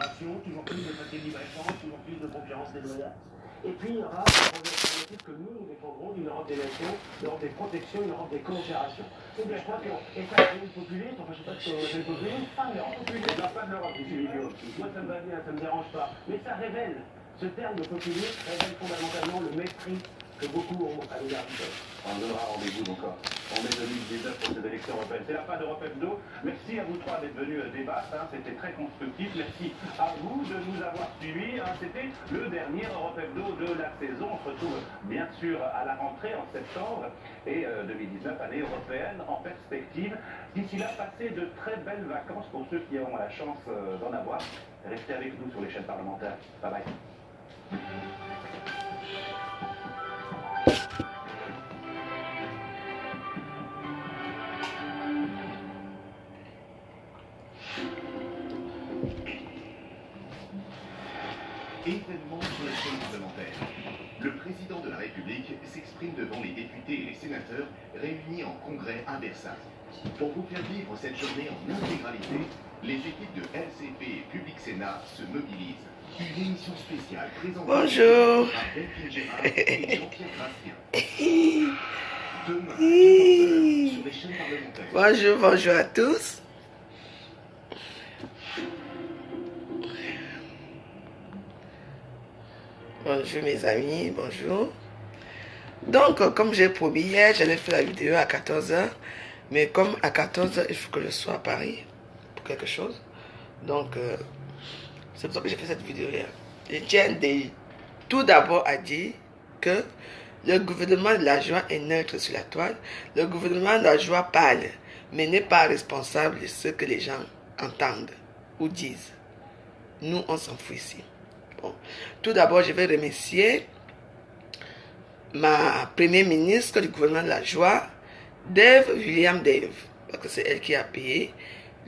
congération, toujours plus de papier libre-échange, toujours plus de concurrence déloyale. Et puis il y aura un objectif que nous défendrons d'une Europe des nations, une Europe des protections, une Europe des coopérations. Et bien je crois que, et ça c'est une populiste, enfin je sais pas ce que c'est une populiste, pas de l'Europe populiste, pas de l'Europe, c'est idiot. Moi ça me va bien, ça me dérange pas. Mais ça révèle, ce terme de populiste révèle fondamentalement le mépris que beaucoup ont à l'égard du peuple. On donnera rendez-vous donc en mai 2019 pour ces élections européennes. C'est la fin d'Europe Hebdo. Merci à vous trois d'être venus débattre, c'était très constructif. Merci à vous de nous avoir suivis. C'était le dernier Europe Hebdo de la saison. On se retrouve bien sûr à la rentrée en septembre et 2019, année européenne en perspective. D'ici là, passez de très belles vacances pour ceux qui auront la chance d'en avoir. Restez avec nous sur les chaînes parlementaires. Bye bye. Événement sur la chaîne parlementaire. Le président de la République s'exprime devant les députés et les sénateurs réunis en congrès à Versailles. Pour vous faire vivre cette journée en intégralité, les équipes de LCP et Public Sénat se mobilisent. Une émission spéciale présentée Bonjour. par Delphine Gérard et Jean-Pierre Grastien. Demain, 14h, sur les chaînes parlementaires. Bonjour, bonjour à tous. Bonjour mes amis, bonjour. Donc, comme j'ai promis hier, j'allais faire la vidéo à 14h. Mais comme à 14h, il faut que je sois à Paris pour quelque chose. Donc, c'est pour ça que j'ai fait cette vidéo hier. Je tiens tout d'abord à dire que le gouvernement de la joie est neutre sur la toile. Le gouvernement de la joie parle, mais n'est pas responsable de ce que les gens entendent ou disent. Nous, on s'en fout ici. Bon. Tout d'abord, je vais remercier ma première ministre du gouvernement de la joie, Dave William Dave, parce que c'est elle qui a payé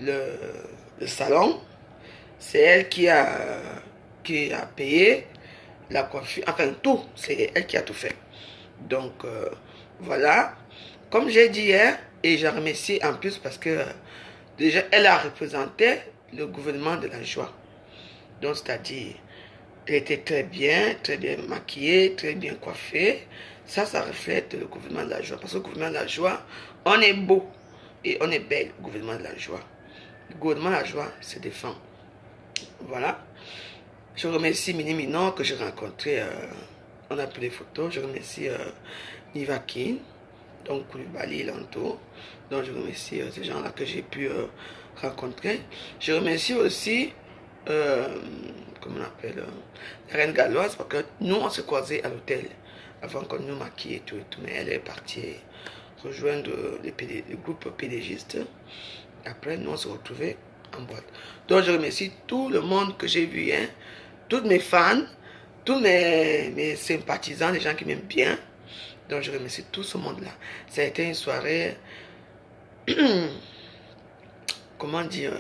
le salon, c'est elle qui a payé la coiffure, enfin tout, c'est elle qui a tout fait. Donc voilà, comme j'ai dit hier, et je remercie en plus parce que déjà elle a représenté le gouvernement de la joie. Donc c'est-à-dire, elle était très bien maquillée, très bien coiffée. Ça reflète le gouvernement de la joie. Parce que le gouvernement de la joie, on est beau et on est belle, le gouvernement de la joie. Le gouvernement de la joie se défend. Voilà. Je remercie Mini Minon que j'ai rencontré. On a pris des photos. Je remercie Nivakin, donc Koulibaly, Lanto. Donc je remercie ces gens-là que j'ai pu rencontrer. Je remercie aussi comment on appelle, la reine galloise, parce que nous on s'est croisés à l'hôtel avant qu'on nous maquille et tout, mais elle est partie rejoindre le groupe pédégiste. Après nous on s'est retrouvés en boîte. Donc je remercie tout le monde que j'ai vu, hein, tous mes fans, tous mes sympathisants, les gens qui m'aiment bien. Donc je remercie tout ce monde là. Ça a été une soirée comment dire,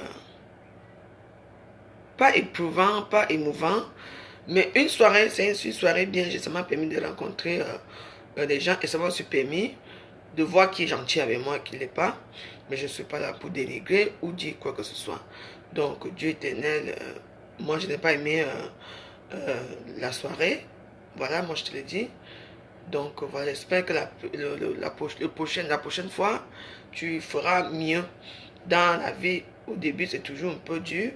pas éprouvant, pas émouvant, mais une soirée, c'est une soirée bien. Ça m'a permis de rencontrer des gens et ça m'a aussi permis de voir qui est gentil avec moi et qui ne l'est pas. Mais je ne suis pas là pour dénigrer ou dire quoi que ce soit. Donc, Dieu éternel, moi je n'ai pas aimé la soirée. Voilà, moi je te l'ai dit. Donc, voilà, j'espère que la prochaine fois, tu feras mieux. Dans la vie, au début, c'est toujours un peu dur.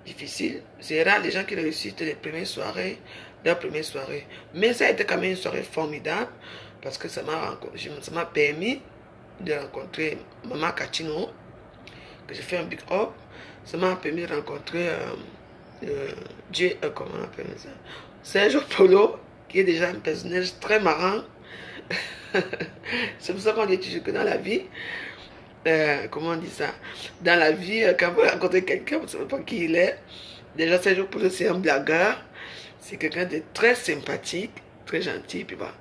Difficile. C'est rare les gens qui réussissent les premières soirées, leur première soirée. Mais ça a été quand même une soirée formidable parce que ça m'a permis de rencontrer Maman Kachino, que j'ai fait un big up. Ça m'a permis de rencontrer comment on appelle ça, Sergio Polo, qui est déjà un personnage très marrant. C'est pour ça qu'on dit toujours que dans la vie, comment on dit ça, dans la vie, quand vous rencontrez quelqu'un, vous ne savez pas qui il est. Déjà, Sergio Polo, c'est un blagueur, c'est quelqu'un de très sympathique, très gentil, puis bah,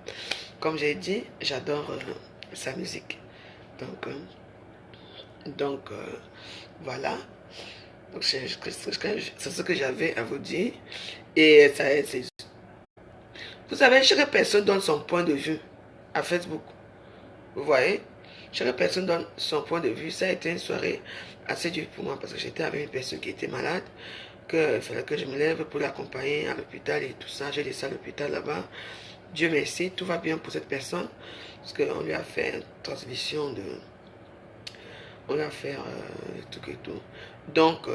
comme j'ai dit, j'adore sa musique. Donc voilà, donc c'est ce que j'avais à vous dire. Et ça, vous savez, chaque personne donne son point de vue à Facebook, vous voyez. Chaque personne donne son point de vue. Ça a été une soirée assez dure pour moi parce que j'étais avec une personne qui était malade. qu'il fallait que je me lève pour l'accompagner à l'hôpital et tout ça. J'ai laissé à l'hôpital là-bas. Dieu merci, tout va bien pour cette personne. Parce qu'on lui a fait une transmission de... On lui a fait tout et tout. Donc,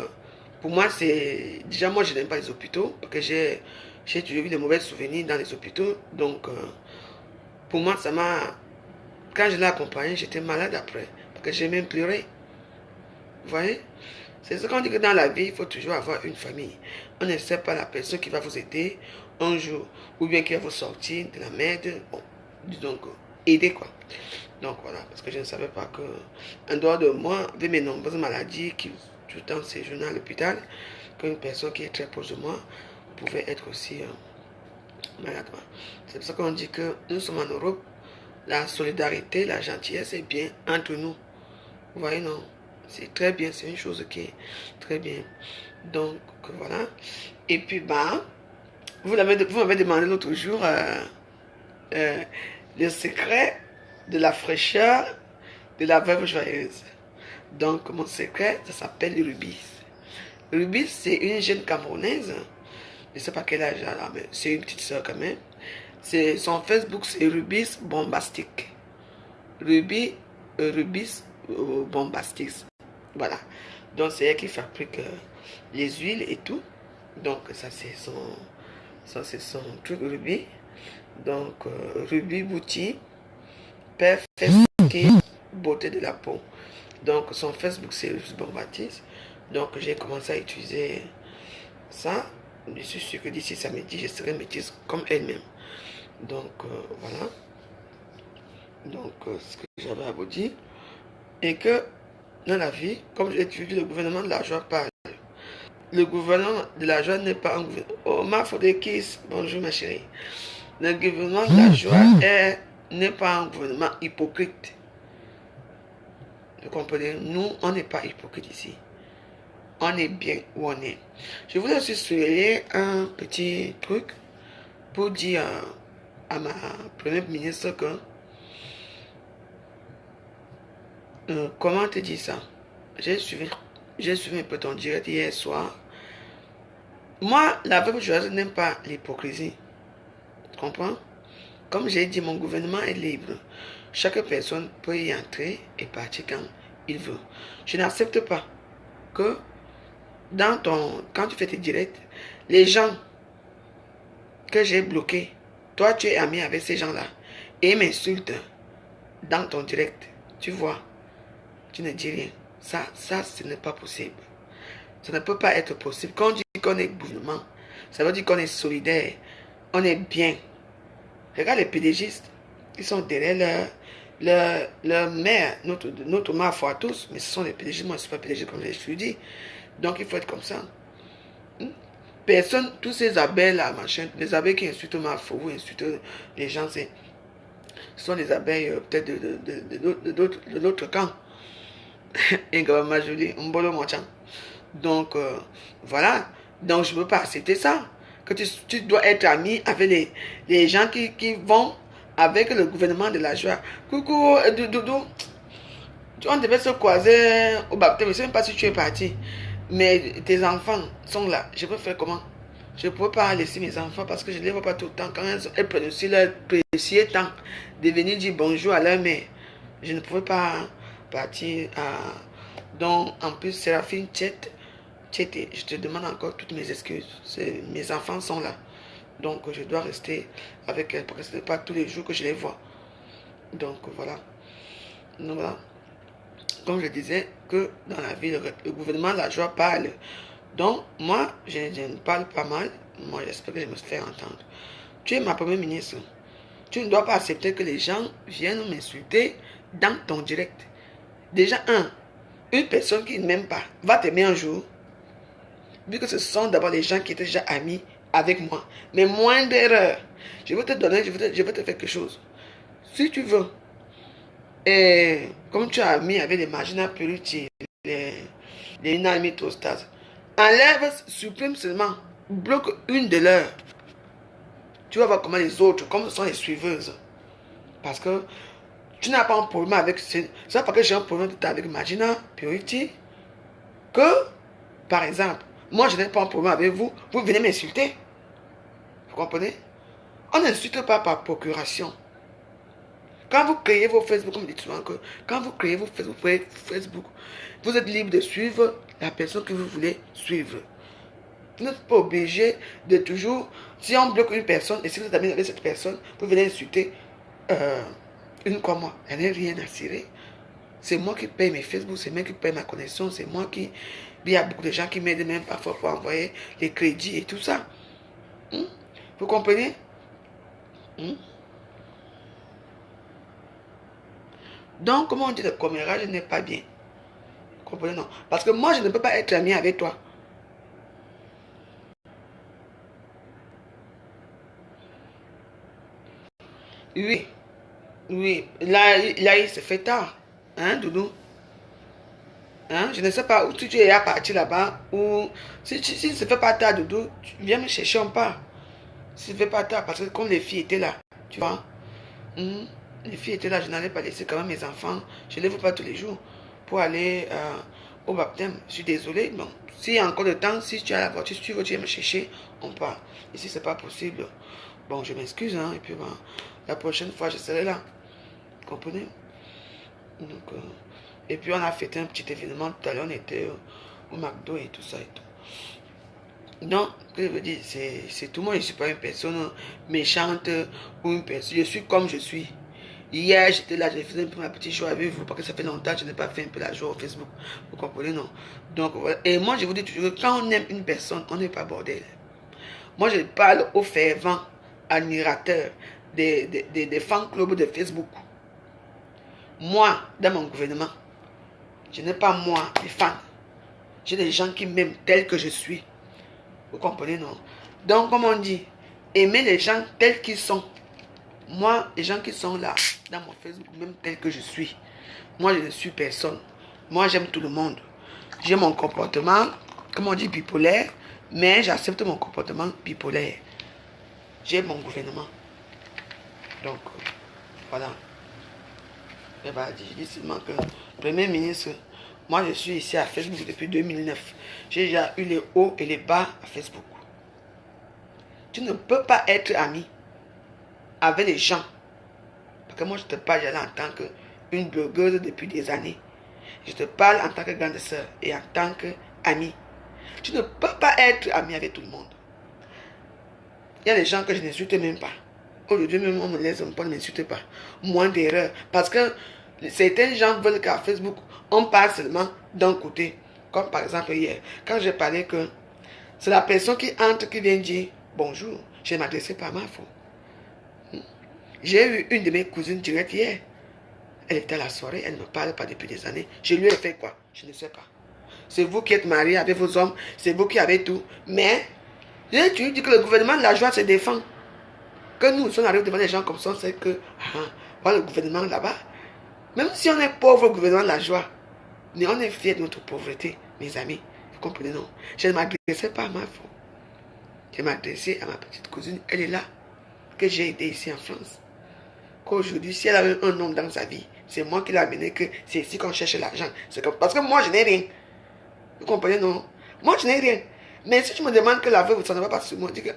pour moi, c'est... Déjà, moi, je n'aime pas les hôpitaux. Parce que j'ai toujours eu de mauvais souvenirs dans les hôpitaux. Donc, pour moi, ça m'a... Quand je l'ai accompagné, j'étais malade après. Parce que j'ai même pleuré. Vous voyez? C'est ce qu'on dit que dans la vie, il faut toujours avoir une famille. On ne sait pas la personne qui va vous aider un jour. Ou bien qui va vous sortir de la merde. Bon, donc, aider quoi. Donc voilà, parce que je ne savais pas que, en dehors de moi, avec mes nombreuses maladies qui tout le temps séjournent à l'hôpital, qu'une personne qui est très proche de moi pouvait être aussi malade. C'est pour ça qu'on dit que nous sommes en Europe, la solidarité, la gentillesse est bien entre nous. Vous voyez, non? C'est très bien, c'est une chose qui est très bien. Donc voilà. Et puis, bah, vous m'avez demandé l'autre jour le secret de la fraîcheur de la veuve joyeuse. Donc, mon secret, ça s'appelle Rubis. Rubis, c'est une jeune Camerounaise. Je ne sais pas quel âge elle a, mais c'est une petite soeur quand même. Son Facebook, c'est Rubis Bombastique. Rubis Bombastique. Voilà. Donc, c'est elle qui fabrique les huiles et tout. Donc, ça, c'est son truc Rubis. Donc, Rubis Bouti. Père Facebook, beauté de la peau. Donc, son Facebook, c'est Rubis Bombastique. Donc, j'ai commencé à utiliser ça. Je suis sûr que d'ici samedi, je serai métisse comme elle-même. Donc, voilà. Donc, ce que j'avais à vous dire. Et que, dans la vie, comme j'ai dit, le gouvernement de la joie parle. Le gouvernement de la joie n'est pas un gouvernement. Oh, ma Fodekis, bonjour ma chérie. Le gouvernement de la joie n'est pas un gouvernement hypocrite. Vous comprenez? Nous, on n'est pas hypocrite ici. On est bien où on est. Je voulais aussi souligner un petit truc pour dire à ma première ministre que comment te dire ça? J'ai suivi un peu ton direct hier soir. Moi, la veuve joyeuse n'aime pas l'hypocrisie. Tu comprends? Comme j'ai dit, mon gouvernement est libre. Chaque personne peut y entrer et partir quand il veut. Je n'accepte pas que quand tu fais tes directs, les gens que j'ai bloqués, toi tu es ami avec ces gens-là et ils m'insultent dans ton direct. Tu vois, tu ne dis rien. Ça, ce n'est pas possible. Ça ne peut pas être possible. Quand on dit qu'on est gouvernement, ça veut dire qu'on est solidaire, on est bien. Regarde les pédégistes, ils sont derrière leur mère, notre mère foi à tous, mais ce sont les pédégistes, moi je ne suis pas pédégiste comme je l'ai dit. Donc il faut être comme ça. Personne, tous ces abeilles là, machin, les abeilles qui insultent ma foi ou insultent les gens, ce sont des abeilles peut-être de l'autre camp. Et ma jolie, un bolo mochant. Donc voilà. Donc je ne peux pas accepter ça. Que tu dois être ami avec les gens qui vont avec le gouvernement de la joie. Coucou, Doudou. On devait se croiser au baptême. Je ne sais même pas si tu es parti. Mais tes enfants sont là. Je peux faire comment? Je ne peux pas laisser mes enfants parce que je ne les vois pas tout le temps. Quand elles prennent aussi leur précieux temps de venir dire bonjour à leur mère, je ne pouvais pas partir à... Donc, en plus, Séraphine Tchète, je te demande encore toutes mes excuses. Mes enfants sont là. Donc, je dois rester avec elles parce que ce n'est pas tous les jours que je les vois. Donc, voilà. Donc, voilà. Comme je disais, que dans la vie, le gouvernement de la joie parle. Donc, moi, je ne parle pas mal. Moi, j'espère que je me fais entendre. Tu es ma première ministre. Tu ne dois pas accepter que les gens viennent m'insulter dans ton direct. Déjà, une personne qui ne m'aime pas va t'aimer un jour. Vu que ce sont d'abord les gens qui étaient déjà amis avec moi. Mais moindre erreur, je vais te donner, je vais te faire quelque chose. Si tu veux, et comme tu as mis avec les marginal purity, les inalmitostas, enlève, supprime seulement, bloque une de leurs. Tu vas voir comment les autres, comme ce sont les suiveuses. Parce que tu n'as pas un problème avec... C'est pas parce que j'ai un problème avec marginal purity que, par exemple, Moi, je n'ai pas un problème avec vous. Vous venez m'insulter. Vous comprenez? On n'insulte pas par procuration. Quand vous créez vos Facebook, comme je dis souvent, que quand vous créez vos Facebook, vous êtes libre de suivre la personne que vous voulez suivre. Vous n'êtes pas obligé de toujours, si on bloque une personne, et si vous êtes ami avec cette personne, vous venez insulter une comme moi. Elle n'est rien à cirer. C'est moi qui paye mes Facebook, c'est moi qui paye ma connexion, c'est moi qui... Il y a beaucoup de gens qui m'aident même parfois pour envoyer les crédits et tout ça. Vous comprenez? Donc, comment on dit le commérage n'est pas bien. Vous comprenez, non? Parce que moi, je ne peux pas être ami avec toi. Oui. Oui. Là, il se fait tard. Hein, Doudou? Hein? Je ne sais pas où tu es à partir là-bas. Ou si ne se fait pas tard, Doudou, tu viens me chercher, on part. Si ne se fait pas tard, parce que comme les filles étaient là, tu vois. Les filles étaient là, je n'allais pas laisser quand même mes enfants. Je ne les vois pas tous les jours pour aller au baptême. Je suis désolé. Bon, s'il y a encore le temps, si tu as la voiture, si tu veux, tu viens me chercher, on part. Et si ce n'est pas possible, bon, je m'excuse. Hein, et puis, bon, la prochaine fois, je serai là. Vous comprenez? Donc, et puis, on a fait un petit événement tout à l'heure. On était au McDo et tout ça et tout. Donc, ce que je veux dire, c'est tout. Moi, je ne suis pas une personne méchante ou une personne. Je suis comme je suis. Hier, j'étais là, j'ai fait un peu ma petite joie avec vous, parce que ça fait longtemps que je n'ai pas fait un peu la joie au Facebook. Vous comprenez, non? Donc, voilà. Et moi, je vous dis toujours que quand on aime une personne, on n'est pas bordel. Moi, je parle aux fervents admirateurs des fan clubs de Facebook. Moi, dans mon gouvernement, je n'ai pas moi des fans. J'ai des gens qui m'aiment tel que je suis. Vous comprenez, non? Donc, comme on dit, aimer les gens tels qu'ils sont. Moi, les gens qui sont là, dans mon Facebook, même tel que je suis, moi, je ne suis personne. Moi, j'aime tout le monde. J'ai mon comportement, comme on dit, bipolaire, mais j'accepte mon comportement bipolaire. J'ai mon gouvernement. Donc, voilà. Et bah, je dis seulement que, Premier ministre, moi, je suis ici à Facebook depuis 2009. J'ai déjà eu les hauts et les bas à Facebook. Tu ne peux pas être ami avec les gens. Parce que moi, je te parle là en tant qu'une blogueuse depuis des années. Je te parle en tant que grande sœur et en tant qu'amie. Tu ne peux pas être ami avec tout le monde. Il y a des gens que je n'insulte même pas. Aujourd'hui, même on me laisse un peu, ne m'insulte pas. Moins d'erreurs. Parce que certains gens veulent qu'à Facebook, on parle seulement d'un côté. Comme par exemple hier, quand j'ai parlé que c'est la personne qui entre qui vient dire bonjour. Je ne m'adressais pas à ma faute. J'ai eu une de mes cousines directes hier. Elle était à la soirée, elle ne me parle pas depuis des années. Je lui ai fait quoi? Je ne sais pas. C'est vous qui êtes mariés avec vos hommes, c'est vous qui avez tout. Mais, je lui dis que le gouvernement de la joie se défend. Que nous sommes arrivés devant des gens comme ça, c'est que, voilà le gouvernement là-bas. Même si on est pauvre au gouvernement de la joie, mais on est fiers de notre pauvreté, mes amis. Vous comprenez, non? Je ne m'adressais pas à ma faute. Je m'adressais à ma petite cousine, elle est là, que j'ai aidé ici en France. Qu'aujourd'hui, si elle avait un homme dans sa vie, c'est moi qui l'ai amené, que c'est ici qu'on cherche l'argent. Parce que moi, je n'ai rien. Vous comprenez, non? Moi, je n'ai rien. Mais si tu me demandes que la veuve, ça ne va pas sur moi, je dis que,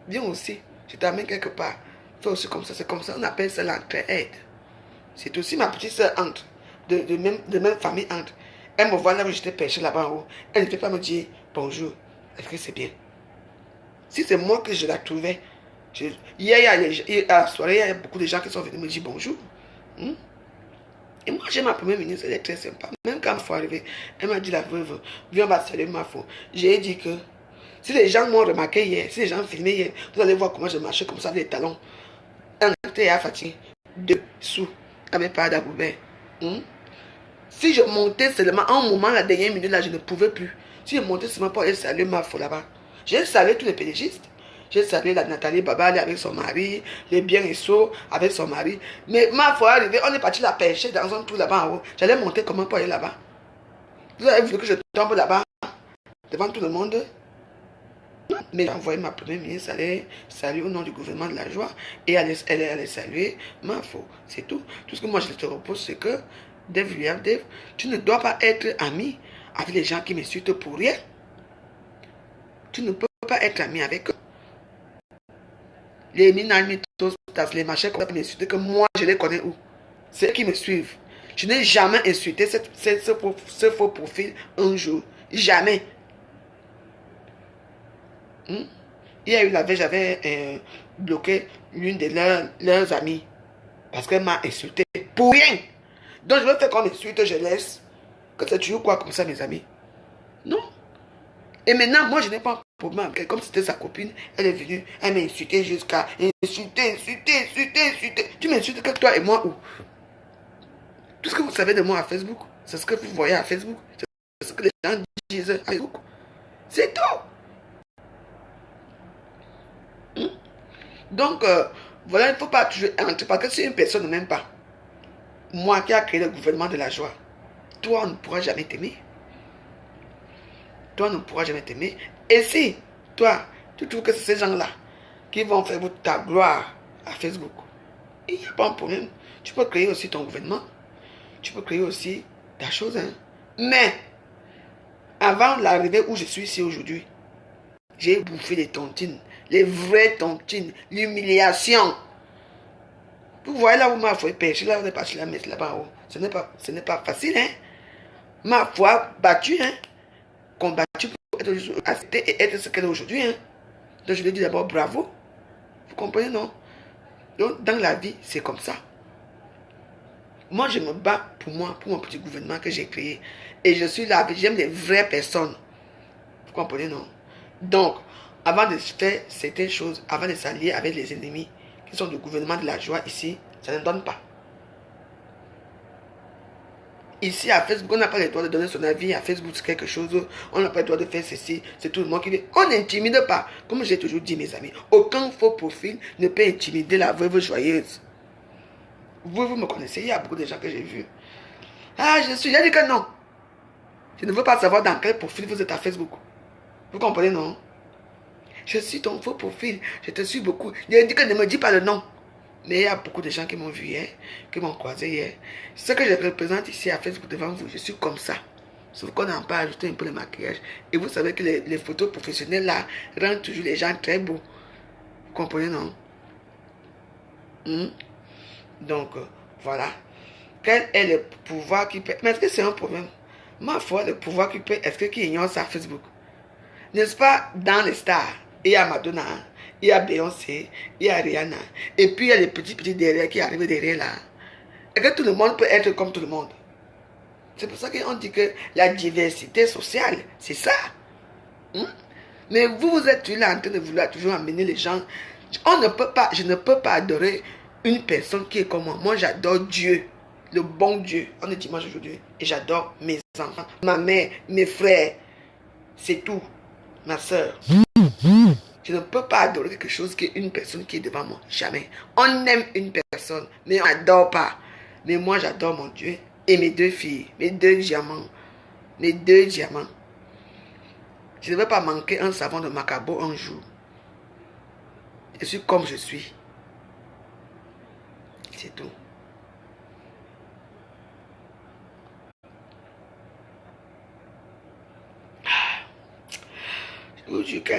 viens aussi, je t'amène quelque part. Fais aussi comme ça, c'est comme ça. On appelle ça l'entraide. C'est aussi ma petite soeur entre, de même famille entre. Elle me voit là où j'étais pêché là-bas en haut. Elle ne peut pas me dire bonjour. Est-ce que c'est bien? Si c'est moi que je la trouvais, hier, à la soirée, il y a beaucoup de gens qui sont venus me dire bonjour. Et moi, j'ai ma première ministre, elle est très sympa. Même quand il faut arriver, elle m'a dit la veuve, viens, on va saluer ma faute. J'ai dit que si les gens m'ont remarqué hier, si les gens filmaient hier, vous allez voir comment je marchais comme ça, les talons. Un était à fatigué, dessous, avec pas d'aboubert. Si je montais seulement, en un moment, la dernière minute, là, je ne pouvais plus. Si je montais seulement pour aller saluer ma faute là-bas. J'ai salué tous les pédagistes. J'ai salué la Nathalie Babali avec son mari, les Bien-Esso avec son mari. Mais ma foi arrivée, on est parti la pêcher dans un trou là-bas en haut. J'allais monter comment pour aller là-bas. Vous avez voulu que je tombe là-bas devant tout le monde? Mais j'ai envoyé ma première ministre, aller saluer au nom du gouvernement de la joie et elle allait saluer ma foi. C'est tout. Tout ce que moi je te repose, c'est que Dave, tu ne dois pas être ami avec les gens qui m'insultent pour rien. tu ne peux pas être ami avec eux. Les minamitos, les machins comme ça m'insultent que moi je les connais où? C'est eux qui me suivent. Je n'ai jamais insulté ce faux profil un jour. Jamais. Il y a eu la veille, j'avais bloqué l'une de leurs amies. Parce qu'elle m'a insulté. Pour rien. Donc je veux faire qu'on m'insulte, je laisse. Que c'est toujours quoi comme ça, mes amis? Non. Et maintenant, moi, je n'ai pas un problème avec elle. Comme c'était sa copine, elle est venue, elle m'a insulté jusqu'à insulter. Tu m'insultes que toi et moi où? Tout ce que vous savez de moi à Facebook, c'est ce que vous voyez à Facebook. C'est ce que les gens disent à Facebook. C'est tout. Donc, voilà, il ne faut pas toujours entrer. Parce que si une personne ne m'aime pas, moi qui a créé le gouvernement de la joie, toi, on ne pourra jamais t'aimer. Toi, on ne pourra jamais t'aimer. Et si, toi, tu trouves que c'est ces gens-là qui vont faire ta gloire à Facebook, il n'y a pas de problème. Tu peux créer aussi ton gouvernement. Tu peux créer aussi ta chose. Hein. Mais, avant l'arrivée où je suis ici aujourd'hui, j'ai bouffé les tontines. Les vraies tontines. L'humiliation. Vous voyez là où ma foi est pêchée, là où on est parti la mettre là-bas haut. Ce n'est pas facile, hein. Ma foi battue, hein. Combattue pour être acceptée et être ce qu'elle est aujourd'hui, hein. Donc je lui dis d'abord bravo. Vous comprenez, non? Donc dans la vie, c'est comme ça. Moi, je me bats pour moi, pour mon petit gouvernement que j'ai créé. Et je suis là, j'aime les vraies personnes. Vous comprenez, non? Donc, avant de faire certaines choses, avant de s'allier avec les ennemis, qui sont le gouvernement de la joie ici, ça ne donne pas. Ici à Facebook, on n'a pas le droit de donner son avis à Facebook sur quelque chose. On n'a pas le droit de faire ceci. C'est tout le monde qui veut. On n'intimide pas. Comme j'ai toujours dit, mes amis, aucun faux profil ne peut intimider la veuve joyeuse. Vous me connaissez, il y a beaucoup de gens que j'ai vus. Ah, j'ai dit que non. Je ne veux pas savoir dans quel profil vous êtes à Facebook. Vous comprenez, non? Je suis ton faux profil. Je te suis beaucoup. Je dis que ne me dis pas le nom. Mais il y a beaucoup de gens qui m'ont vu hier, qui m'ont croisé hier. Ce que je représente ici à Facebook devant vous, je suis comme ça. Sauf qu'on n'a pas ajouté un peu de maquillage. Et vous savez que les photos professionnelles là rendent toujours les gens très beaux. Vous comprenez, non? Donc, voilà. Quel est le pouvoir qui peut... Mais est-ce que c'est un problème? Ma foi, le pouvoir qui peut... Est-ce que qui ignore ça Facebook? N'est-ce pas dans les stars? Il y a Madonna, il y a Beyoncé, il y a Rihanna. Et puis il y a les petits derrière qui arrivent derrière là. Et que tout le monde peut être comme tout le monde. C'est pour ça qu'on dit que la diversité sociale, c'est ça. Mais vous êtes là en train de vouloir toujours amener les gens. Je ne peux pas adorer une personne qui est comme moi. Moi, j'adore Dieu, le bon Dieu. On est dimanche aujourd'hui. Et j'adore mes enfants, ma mère, mes frères. C'est tout. Ma soeur. Je ne peux pas adorer quelque chose qui est une personne qui est devant moi. Jamais. On aime une personne, mais on n'adore pas. Mais moi, j'adore mon Dieu et mes deux filles, mes deux diamants. Mes deux diamants. Je ne veux pas manquer un savon de Macabo un jour. Je suis comme je suis. C'est tout.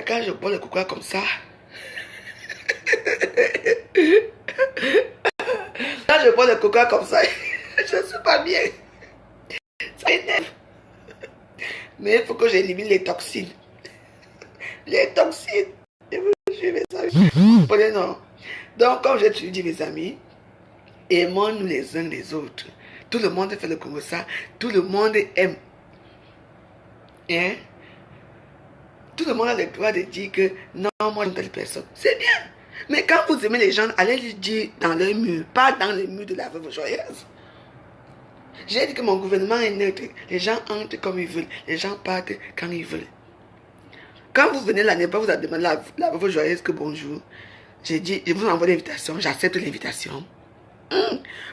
Quand je bois le coca comme ça, quand je bois le coca comme ça, je ne suis pas bien. Ça énerve. Mais il faut que j'élimine les toxines. Les toxines. Je vais ça. Non. Donc, comme j'ai dit, mes amis, aimons-nous les uns les autres. Tout le monde fait le comme ça. Tout le monde aime. Hein? Tout le monde a le droit de dire que non, moi j'aime telle personne. C'est bien. Mais quand vous aimez les gens, allez les dire dans leur mur, pas dans le mur de la veuve joyeuse. J'ai dit que mon gouvernement est neutre. Les gens entrent comme ils veulent. Les gens partent quand ils veulent. Quand vous venez l'année pas vous avez demandé la veuve joyeuse que bonjour. J'ai dit, je vous envoie l'invitation, j'accepte l'invitation.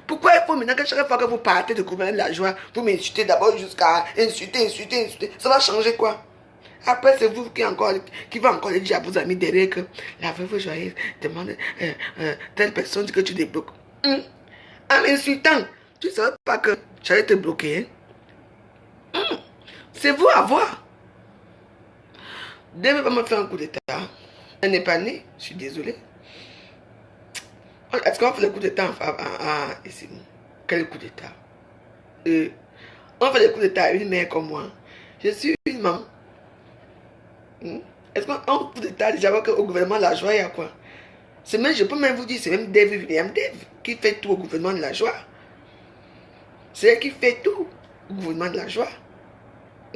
Pourquoi il faut maintenant que chaque fois que vous partez de gouverner la joie, vous m'insultez d'abord jusqu'à insulter. Ça va changer quoi? Après, c'est vous qui va encore le dire à vos amis derrière que la veuve joyeuse demande telle personne dit que tu débloques. En m'insultant, tu ne savais pas que j'allais te bloquer. C'est vous à voir. Dave va me faire un coup d'état. Elle n'est pas née, je suis désolée. Est-ce qu'on fait le coup d'état ici? Quel coup d'état? On fait le coup d'état à une mère comme moi. Je suis une maman. Est-ce qu'on fait le coup d'état déjà au gouvernement de la joie, il y a quoi? Je peux même vous dire, c'est même Dave William Dave qui fait tout au gouvernement de la joie. C'est elle qui fait tout au gouvernement de la joie.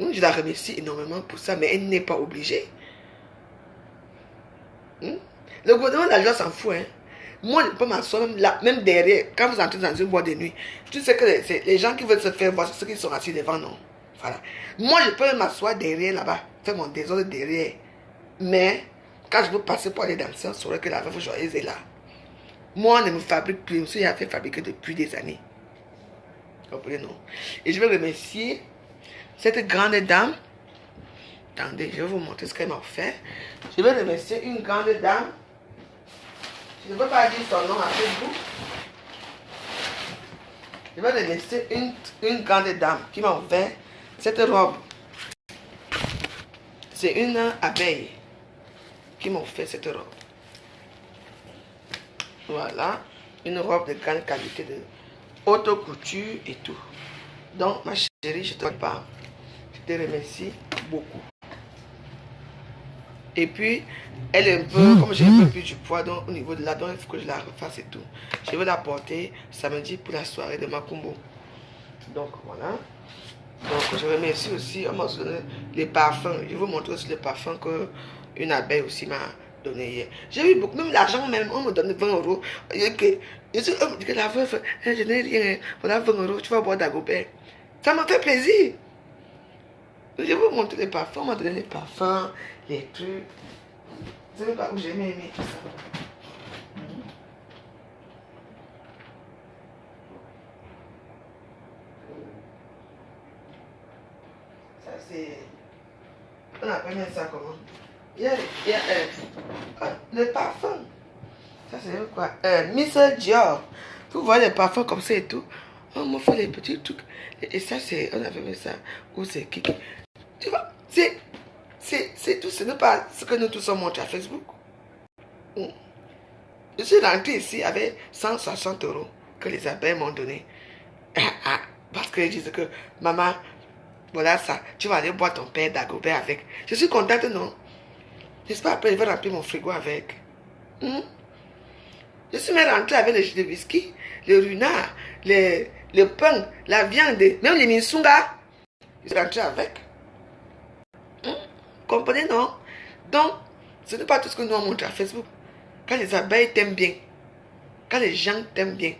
Je la remercie énormément pour ça, mais elle n'est pas obligée. Le gouvernement de la joie s'en fout. Moi, je peux m'asseoir même derrière. Quand vous entrez dans une boîte de nuit, tu sais que les gens qui veulent se faire voir, c'est ceux qui sont assis devant, non. Voilà. Moi, je peux m'asseoir derrière là-bas, faire mon désordre derrière. Mais, quand je veux passer pour aller danser, on saurait que la veuve joyeuse est là. Moi, on ne me fabrique plus. Monsieur, il a fait fabriquer depuis des années. Vous comprenez, non? Et je veux remercier cette grande dame. Attendez, je vais vous montrer ce qu'elle m'a fait. Je vais remercier une grande dame. Je ne peux pas dire son nom à Facebook. Je vais remercier une grande dame qui m'a offert cette robe. C'est une abeille qui m'a offert cette robe. Voilà, une robe de grande qualité, de haute couture et tout. Donc, ma chérie, je te parle. Je te remercie beaucoup. Et puis, elle est un peu, comme j'ai un peu plus du poids donc, au niveau de la dent, il faut que je la refasse et tout. Je vais la porter samedi pour la soirée de Makumbo. Donc, voilà. Donc, je remercie aussi, on m'a donné les parfums. Je vais vous montrer aussi les parfums qu'une abeille aussi m'a donné hier. J'ai eu beaucoup, même l'argent même, on me donne 20 euros. On me dit que la veuve, je n'ai rien, voilà 20 euros, tu vas boire d'Agobert. Ça m'a fait plaisir. Je vais vous montrer les parfums, on m'a donné les parfums, les trucs. Je ne sais pas où j'ai aimé tout ça. Ça c'est... On appelle ça comment? Il y a le parfum. Ça c'est quoi? Miss Dior. Vous voyez les parfums comme ça et tout. On m'a fait les petits trucs. Et ça c'est... On appelle ça. Où c'est Kiki? Tu vois? C'est tout. Ce n'est pas ce que nous tous sommes montrés à Facebook. Je suis rentré ici avec 160 euros que les abeilles m'ont donné. Parce qu'ils disent que, maman, voilà ça, tu vas aller boire ton père d'Agobert avec. Je suis contente, non? J'espère après, je vais remplir mon frigo avec. Je suis même rentrée avec le whisky, le runard, le pain, la viande, même les minsunga. Je suis rentrée avec. Comprenez, non? Donc, ce n'est pas tout ce que nous on montre à Facebook. Quand les abeilles t'aiment bien, quand les gens t'aiment bien,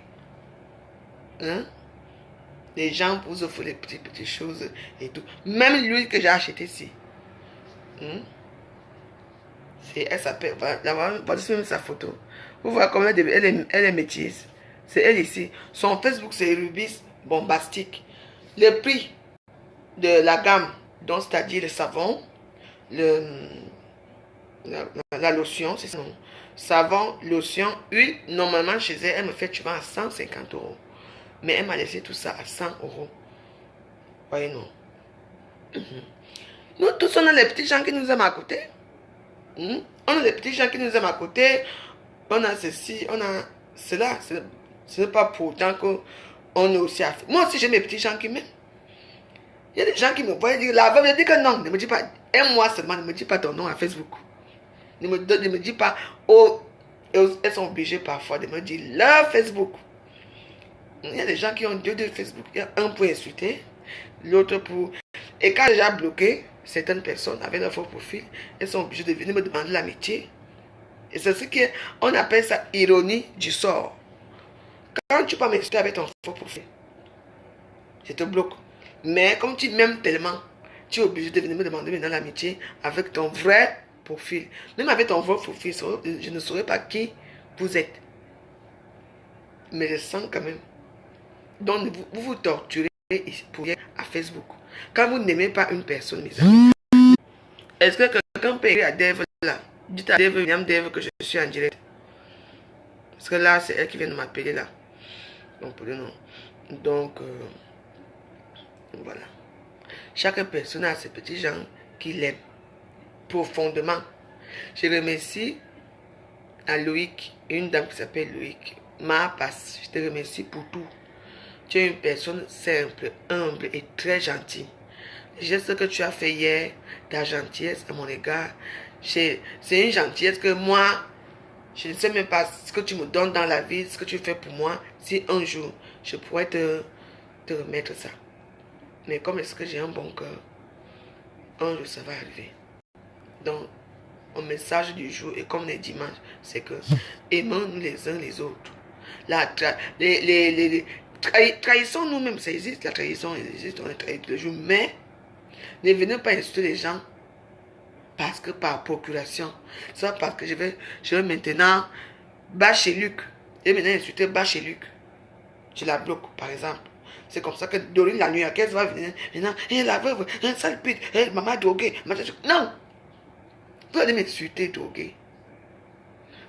les gens vous offrent les petites choses et tout. Même l'huile que j'ai acheté ici. Elle s'appelle, voici même sa photo. Vous voyez comment elle est métisse. C'est elle ici. Son Facebook c'est Rubis Bombastique. Le prix de la gamme, donc c'est-à-dire le savon, la lotion, c'est ça. Savon, lotion, huile, normalement chez elle, elle me fait tu vas à 150 euros. Mais elle m'a laissé tout ça à 100 euros. Voyez, non. Nous tous, on a les petits gens qui nous aiment à côté. On a les petits gens qui nous aiment à côté. On a ceci, on a cela. Ce n'est pas pour autant qu'on est aussi à... Moi aussi, j'ai mes petits gens qui m'aiment. Il y a des gens qui me voient dire, la veuve, je dis que non, ne me dis pas, aime-moi seulement, ne me dis pas ton nom à Facebook. Ne me dis pas, oh, elles sont obligées parfois de me dire leur Facebook. Il y a des gens qui ont deux Facebook. Il y a un pour insulter, l'autre pour... Et quand j'ai bloqué certaines personnes avec leur faux profil, elles sont obligées de venir me demander l'amitié. Et c'est ce qu'on appelle ça ironie du sort. Quand tu peux m'insulter avec ton faux profil, je te bloque. Mais comme tu m'aimes tellement, tu es obligé de venir me demander maintenant l'amitié avec ton vrai profil. Même avec ton vrai profil, je ne saurais pas qui vous êtes. Mais je sens quand même. Donc, vous vous torturez pour aller à Facebook. Quand vous n'aimez pas une personne, mes amis, est-ce que quelqu'un peut écrire à Dave là? Dites à Dave, William Dave, que je suis en direct. Parce que là, c'est elle qui vient de m'appeler là. Donc, voilà. Chaque personne a ses petits gens qui l'aiment. profondément. Je remercie à Loïc, une dame qui s'appelle Loïc. Ma passe, je te remercie pour tout. Tu es une personne simple, humble et très gentille. Le geste que tu as fait hier, ta gentillesse à mon égard, c'est une gentillesse que moi, je ne sais même pas ce que tu me donnes dans la vie, ce que tu fais pour moi, si un jour je pourrais te remettre ça. Mais comme est-ce que j'ai un bon cœur, un jour ça va arriver. Donc, mon message du jour, et comme les dimanches, c'est que aimons-nous les uns les autres. Trahissons nous-mêmes, ça existe, la trahison existe, on est trahi tous les jours, mais ne venez pas insulter les gens parce que par procuration. C'est pas parce que je vais maintenant bâcher Luc. Et maintenant insulter bâcher Luc. Je la bloque, par exemple. C'est comme ça que Dorine la New-Yorkaise va venir. Maintenant, la veuve, un sale pute, maman droguée. Non! Vous allez m'insulter, drogué.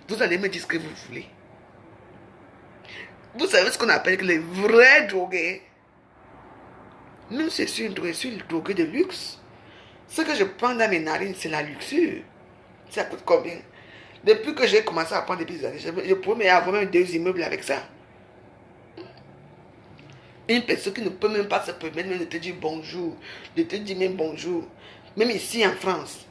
Vous allez me dire ce que vous voulez. Vous savez ce qu'on appelle les vrais drogués. Même si je suis une droguée de luxe. Ce que je prends dans mes narines, c'est la luxure. Ça coûte combien? Depuis que j'ai commencé à prendre des petites années, je pourrais avoir même 2 immeubles avec ça. Une personne qui ne peut même pas se permettre même de te dire bonjour, de te dire même bonjour, même ici en France,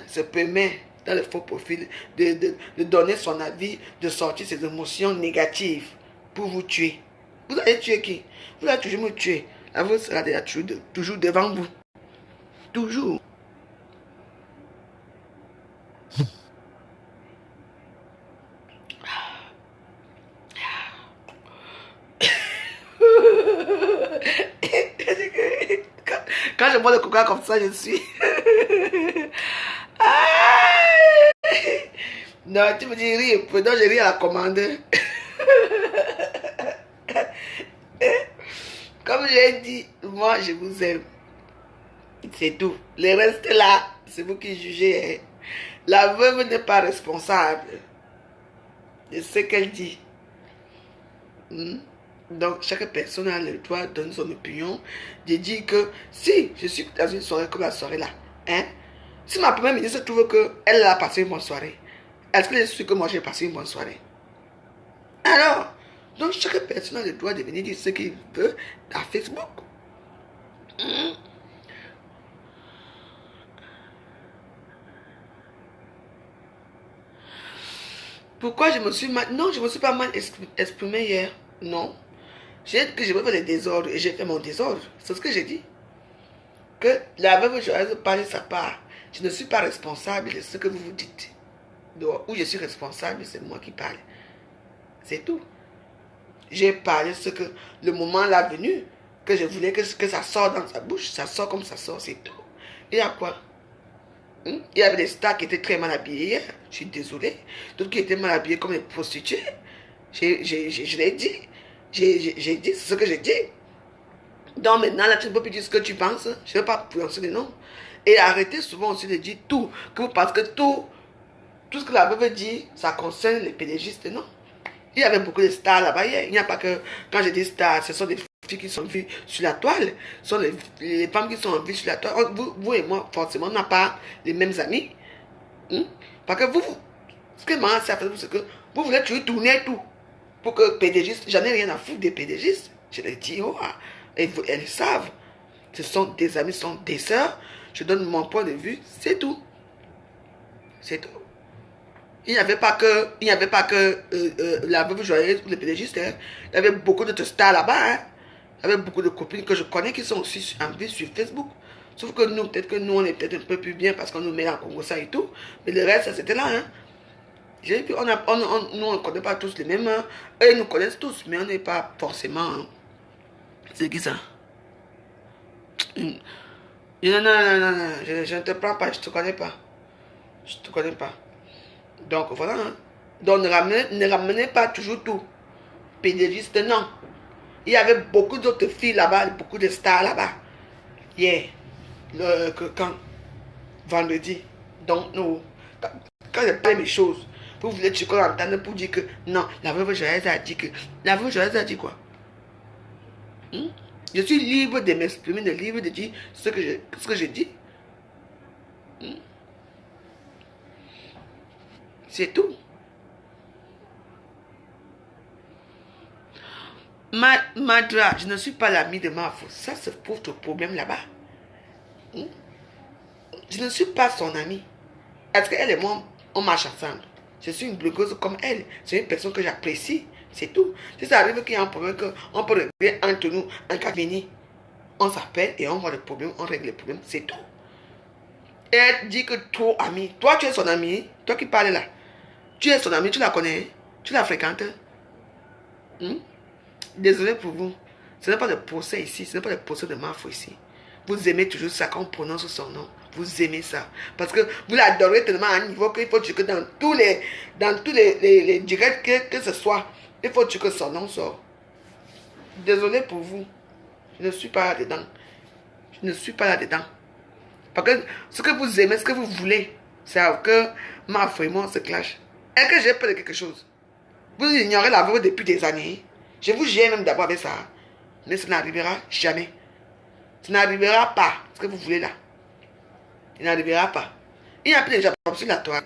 se permet dans le faux profil de donner son avis, de sortir ses émotions négatives pour vous tuer. Vous allez tuer qui? Vous allez toujours me tuer. La vôtre sera déjà toujours devant vous. Toujours. Quand je bois le coca comme ça, je suis... Non, tu me dis rire. Pendant je ris à la commande. Comme j'ai dit, moi je vous aime. C'est tout. Le reste là, c'est vous qui jugez. La veuve n'est pas responsable de ce qu'elle dit. Donc, chaque personne a le droit de donner son opinion, de dire que si je suis dans une soirée comme la soirée là, si ma première ministre trouve qu'elle a passé une bonne soirée, est-ce que je suis que moi j'ai passé une bonne soirée? Alors, donc chaque personne a le droit de venir dire ce qu'il veut à Facebook. Pourquoi je me suis mal... Non, je ne me suis pas mal exprimé hier. Non. J'ai dit que je vais faire des désordres et j'ai fait mon désordre. C'est ce que j'ai dit. Que la veuve joyeuse parle de sa part. Je ne suis pas responsable de ce que vous vous dites. Donc, où je suis responsable, c'est moi qui parle. C'est tout. J'ai parlé ce que le moment l'a venu, que je voulais que ça sorte dans sa bouche. Ça sort comme ça sort, c'est tout. Il y a quoi? Il y avait des stars qui étaient très mal habillés hier. Je suis désolé. D'autres qui étaient mal habillés comme des prostituées. Je l'ai dit. J'ai dit ce que j'ai dit. Donc maintenant, là, tu ne peux plus dire ce que tu penses. Je ne vais pas prononcer les noms. Et arrêtez souvent aussi de dire tout. Parce que tout ce que la veuve dit, ça concerne les pédégistes, non? Il y avait beaucoup de stars là-bas hier. Il n'y a pas que, quand je dis stars, ce sont des filles qui sont vues sur la toile. Ce sont les femmes qui sont vues sur la toile. Vous et moi, forcément, on n'a pas les mêmes amis. Parce que ce que moi, ça fait, c'est que vous voulez toujours tourner tout. Pour que pédégistes, j'en ai rien à foutre des pédégistes. Je les dis, elles savent. Ce sont des amis, ce sont des sœurs. Je donne mon point de vue, c'est tout. C'est tout. Il n'y avait pas que la veuve joyeuse ou les pédégistes. Il y avait beaucoup de stars là-bas. Il y avait beaucoup de copines que je connais qui sont aussi en vie sur Facebook. Sauf que nous, peut-être que nous, on est peut-être un peu plus bien parce qu'on nous met en Congo ça et tout. Mais le reste, ça c'était là. J'ai vu, nous, on ne connaît pas tous les mêmes. Eux, ils nous connaissent tous, mais on n'est pas forcément... C'est qui ça? Non, je ne te prends pas, je ne te connais pas. Je ne te connais pas. Donc, voilà. Donc, ne ramenez pas toujours tout. Pédériste, non. Il y avait beaucoup d'autres filles là-bas, beaucoup de stars là-bas. Hier, quand vendredi. Donc, nous, quand je parle mes choses, vous voulez que qu'on entende pour dire que non, la veuve joyeuse a dit que. La veuve joyeuse a dit quoi? Je suis libre de m'exprimer, libre de dire ce que je dis. C'est tout. Madra, je ne suis pas l'ami de Mafo. Ça, c'est pour ton problème là-bas. Je ne suis pas son ami. Est-ce qu'elle et moi, on marche ensemble? Je suis une blogueuse comme elle. C'est une personne que j'apprécie. C'est tout. Si ça arrive qu'il y a un problème, qu'on peut régler entre nous en cas de venir, on s'appelle et on voit le problème, on règle le problème. C'est tout. Et elle dit que trop ami. Toi, tu es son ami. Toi qui parles là. Tu es son ami, tu la connais. Tu la fréquentes. Désolé pour vous. Ce n'est pas le procès ici. Ce n'est pas le procès de Mafo ici. Vous aimez toujours ça quand on prononce son nom. Vous aimez ça. Parce que vous l'adorez tellement à un niveau qu'il faut que dans tous les directs que ce soit, il faut que son nom sorte. Désolé pour vous. Je ne suis pas là-dedans. Je ne suis pas là-dedans. Parce que ce que vous aimez, ce que vous voulez, c'est que Mafo et moi se clash. Et que j'ai peur de quelque chose. Vous ignorez la vôtre depuis des années. Je vous gère même d'abord avec ça. Mais ça n'arrivera jamais. Ça n'arrivera pas. Ce que vous voulez là. Il n'arrivera pas. Il n'y a plus de gens sur la toile.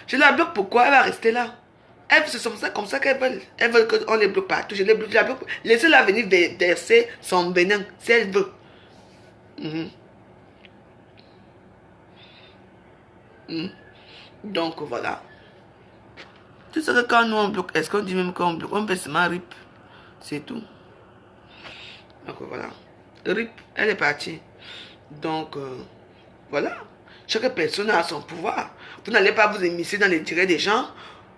Je la bloque pourquoi? Elle va rester là. C'est comme ça qu'elles veulent. Elles veulent qu'on les bloque partout. Je les bloque. Laissez-la venir verser son venin si elle veut. Donc voilà. Tu sais que quand nous on bloque, est-ce qu'on dit même qu'on bloque? On peut seulement rip. C'est tout. Donc voilà. Rip, elle est partie. Donc voilà. Chaque personne a son pouvoir. Vous n'allez pas vous immiscer dans les directs des gens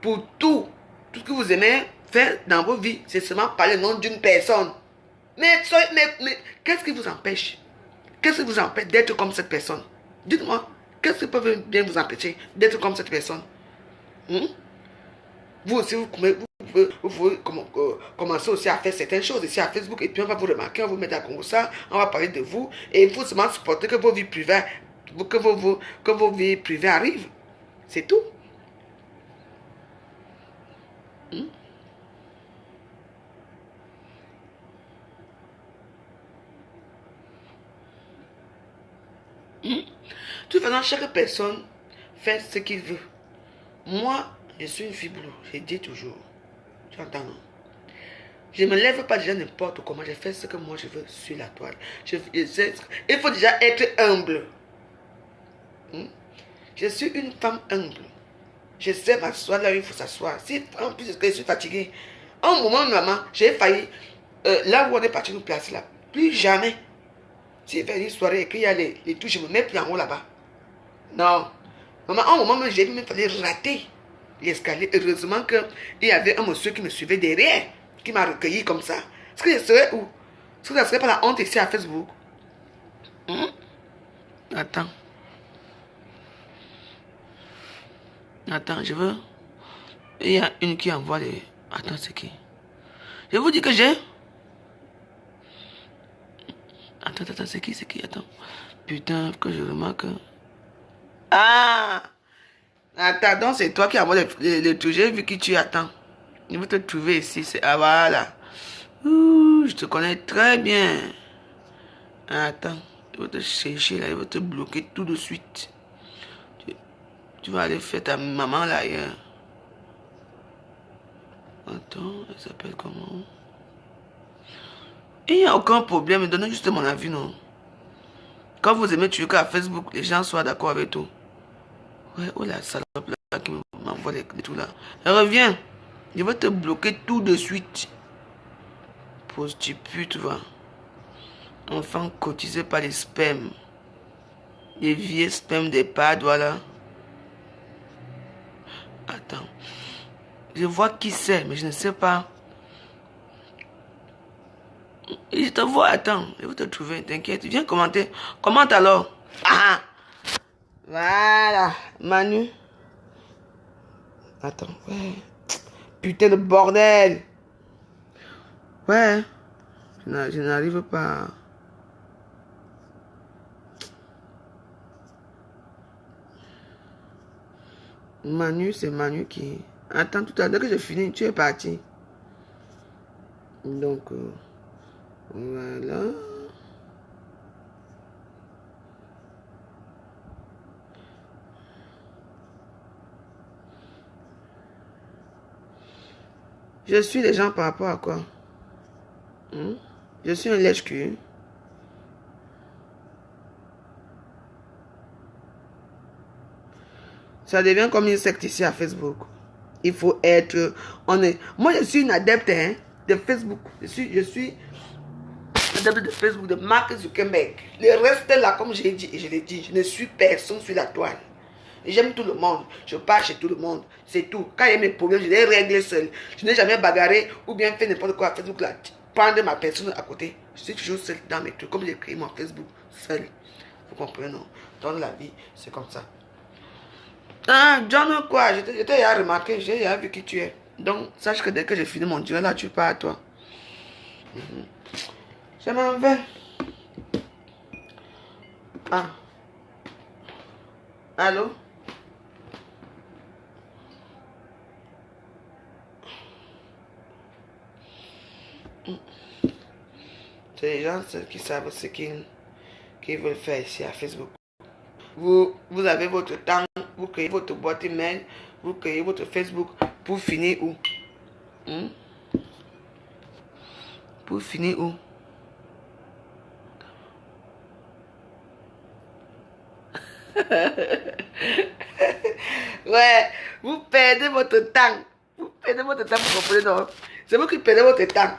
pour tout. Tout ce que vous aimez faire dans vos vies, c'est seulement parler le nom d'une personne. Mais qu'est-ce qui vous empêche? Qu'est-ce qui vous empêche d'être comme cette personne? Dites-moi, qu'est-ce qui peut bien vous empêcher d'être comme cette personne? Vous aussi, vous pouvez commencer aussi à faire certaines choses ici à Facebook et puis on va vous remarquer, on va vous mettre à Congo ça, on va parler de vous et il faut seulement supporter que vos vies privées, que vos vies privées arrivent. C'est tout. De toute façon, chaque personne fait ce qu'il veut. Moi, je suis une fille bleue, je dis toujours. Tu entends, non? Je ne me lève pas déjà n'importe comment. Je fais ce que moi je veux sur la toile. Il faut déjà être humble. Je suis une femme humble. Je sais m'asseoir là où il faut s'asseoir. Si en plus je suis fatiguée, un moment, maman, j'ai failli, là où on est parti nous placer là, plus jamais. Si il fait une soirée et qu'il y a les touches, je me mets plus en haut là-bas. Non. Maman, un moment, j'ai même fallu rater l'escalier. Heureusement qu'il y avait un monsieur qui me suivait derrière, qui m'a recueilli comme ça. Est-ce que je serais où? Est-ce que ça serait pas la honte ici à Facebook? Attends. Attends, je veux... Il y a une qui envoie les... Attends, c'est qui? Je vous dis que j'ai... Attends, c'est qui? Attends. Putain, que je remarque... Ah! Attends, donc c'est toi qui envoie le truc. J'ai vu qui tu attends. Je vais te trouver ici. Ah, voilà. Ouh, je te connais très bien. Attends, je vais te chercher là. Je vais te bloquer tout de suite. Tu vas aller faire ta maman là ailleurs. Attends, elle s'appelle comment? Il n'y a aucun problème. Donnez juste mon avis, non? Quand vous aimez tuer qu'à Facebook, les gens soient d'accord avec tout. Ouais, oh la salope là qui m'envoie les tout là. Reviens. Je vais te bloquer tout de suite. Prostitue, tu vois. Enfant cotisé par les spams. Les vieux spams des pads, voilà. Attends. Je vois qui c'est, mais je ne sais pas. Je te vois, attends. Je vais te trouver, t'inquiète. Viens commenter. Commente alors. Ah! Voilà. Manu. Attends, ouais. Putain de bordel. Ouais. Je n'arrive pas. Manu, c'est Manu qui... Attends, tout à l'heure que je finis, tu es parti. Donc, voilà. Je suis les gens par rapport à quoi? Je suis un lèche-cul. Ça devient comme une secte ici à Facebook. Il faut être honnête. Moi, je suis une adepte hein, de Facebook. Je suis adepte de Facebook, de Mark Zuckerberg. Le reste là, comme je l'ai dit, et je l'ai dit, je ne suis personne sur la toile. J'aime tout le monde. Je pars chez tout le monde. C'est tout. Quand il y a mes problèmes, je les règle seul. Je n'ai jamais bagarré ou bien fait n'importe quoi à Facebook là. Prendre ma personne à côté. Je suis toujours seul dans mes trucs. Comme j'ai créé mon Facebook seul. Vous comprenez, non? Dans la vie, c'est comme ça. Ah, John, quoi? Je t'ai déjà remarqué. J'ai déjà vu qui tu es. Donc, sache que dès que j'ai fini mon duel là, tu pars à toi. Je m'en vais. Ah. Allô? C'est les gens qui savent ce qu'ils veulent faire ici à Facebook. Vous avez votre temps, vous créez votre boîte email, vous créez votre Facebook pour finir où? Pour finir où? Ouais, vous perdez votre temps. Vous perdez votre temps, vous comprenez, non? C'est vous qui perdez votre temps.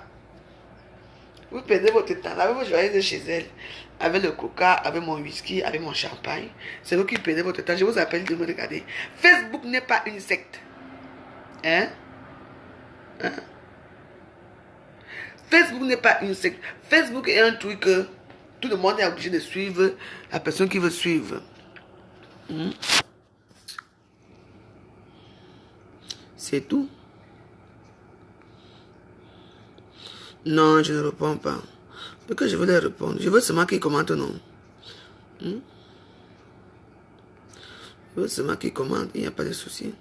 Vous perdez votre temps. Avec vos joyeuses de chez elle, avec le coca, avec mon whisky, avec mon champagne. C'est vous qui perdez votre temps. Je vous appelle de me regarder. Facebook n'est pas une secte. Hein? Facebook n'est pas une secte. Facebook est un truc que tout le monde est obligé de suivre la personne qui veut suivre. C'est tout. Non, je ne réponds pas. Parce que je veux leur répondre. Je veux seulement qu'ils commentent, non. Je veux seulement qu'ils commentent. Il n'y a pas de souci.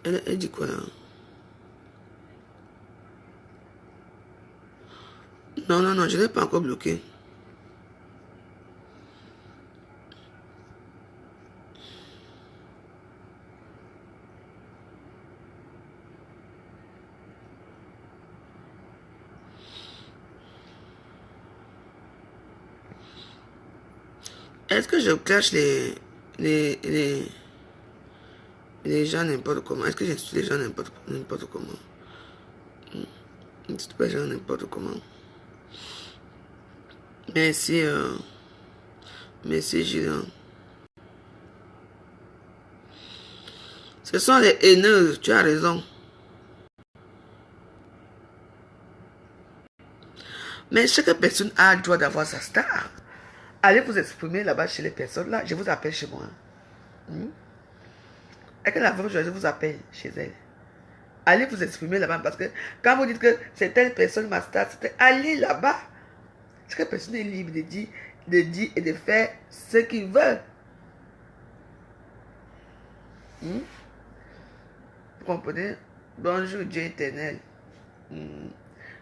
Elle dit quoi là? Non, non, non, je n'ai pas encore bloqué. Est-ce que je clash les gens n'importe comment? Est-ce que j'insulte les gens n'importe comment? Je pas les gens n'importe comment. Merci, merci Gilles. Ce sont les haineux, tu as raison. Mais chaque personne a le droit d'avoir sa star. Allez vous exprimer là-bas chez les personnes là. Je vous appelle chez moi. Et que la femme je vous appelle chez elle. Allez vous exprimer là-bas parce que quand vous dites que c'est telle personne ma star, allez là-bas. Chaque personne est libre de dire et de faire ce qu'il veut. Vous comprenez? Bonjour Dieu éternel.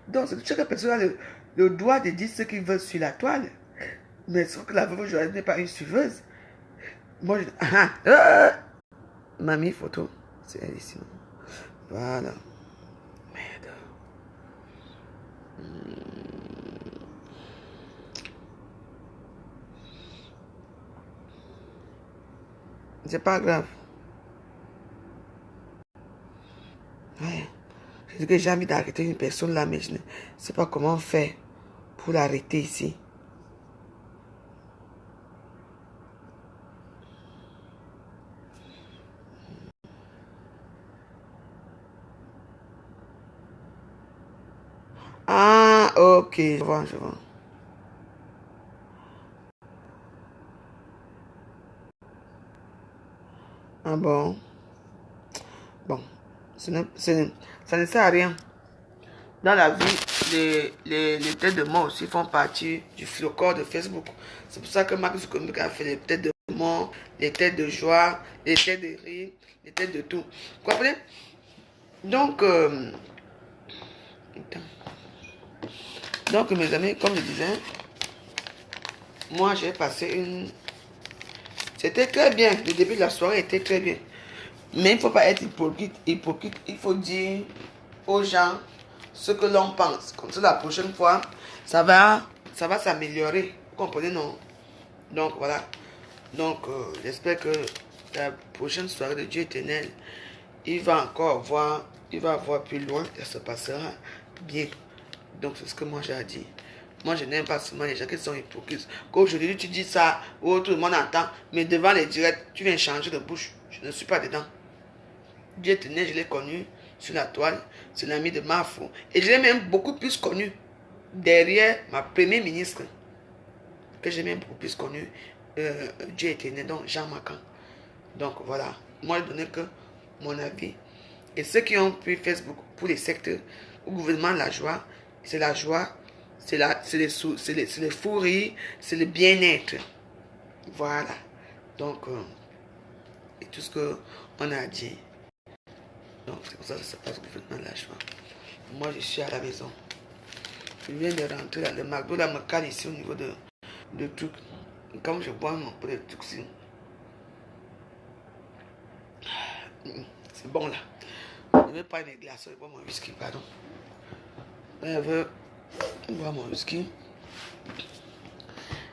Donc chaque personne a le droit de dire ce qu'il veut sur la toile. Mais sauf que la veuve joyeuse n'est pas une suiveuse. Moi, mamie, photo. C'est elle ici. Voilà. Merde. C'est pas grave. Ouais. Je dis que j'ai envie d'arrêter une personne là, mais je ne sais pas comment faire pour l'arrêter ici. Ah, ok, je vois, je vois. Ah bon. Bon, ça ne sert à rien. Dans la vie, les têtes de mort aussi font partie du flocon de Facebook. C'est pour ça que Mark Zuckerberg a fait les têtes de mort, les têtes de joie, les têtes de rire, les têtes de tout. Vous comprenez? Donc, mes amis, comme je disais, moi j'ai passé C'était très bien. Le début de la soirée était très bien. Mais il ne faut pas être hypocrite. Il faut dire aux gens ce que l'on pense. Comme ça, la prochaine fois, ça va s'améliorer. Vous comprenez, non? Donc, voilà. Donc, j'espère que la prochaine soirée de Dieu éternel, il va voir plus loin et ça se passera bien. Donc, c'est ce que moi j'ai à dire. Moi, je n'aime pas seulement les gens qui sont hypocrites. Qu'aujourd'hui, tu dis ça, ou tout le monde entend, mais devant les directs, tu viens changer de bouche. Je ne suis pas dedans. Dieu éternel, je l'ai connu sur la toile, c'est l'ami de Mafou. Et je l'ai même beaucoup plus connu derrière ma première ministre, que j'ai même beaucoup plus connu, Dieu éternel, donc Jean Macan. Donc voilà, moi je donnais que mon avis. Et ceux qui ont pris Facebook pour les sectes, au gouvernement la joie, c'est la joie, c'est les fous rires, c'est le bien-être. Voilà. Donc, et tout ce qu'on a dit. Donc c'est pour ça que ça se passe au gouvernement de la joie. Moi je suis à la maison. Je viens de rentrer là, le McDo là me cale ici au niveau de truc. Comme je bois mon peu de truc ici. C'est bon là. Je ne veux pas mes glaçons, je bois mon whisky, pardon. Je veux boire mon whisky.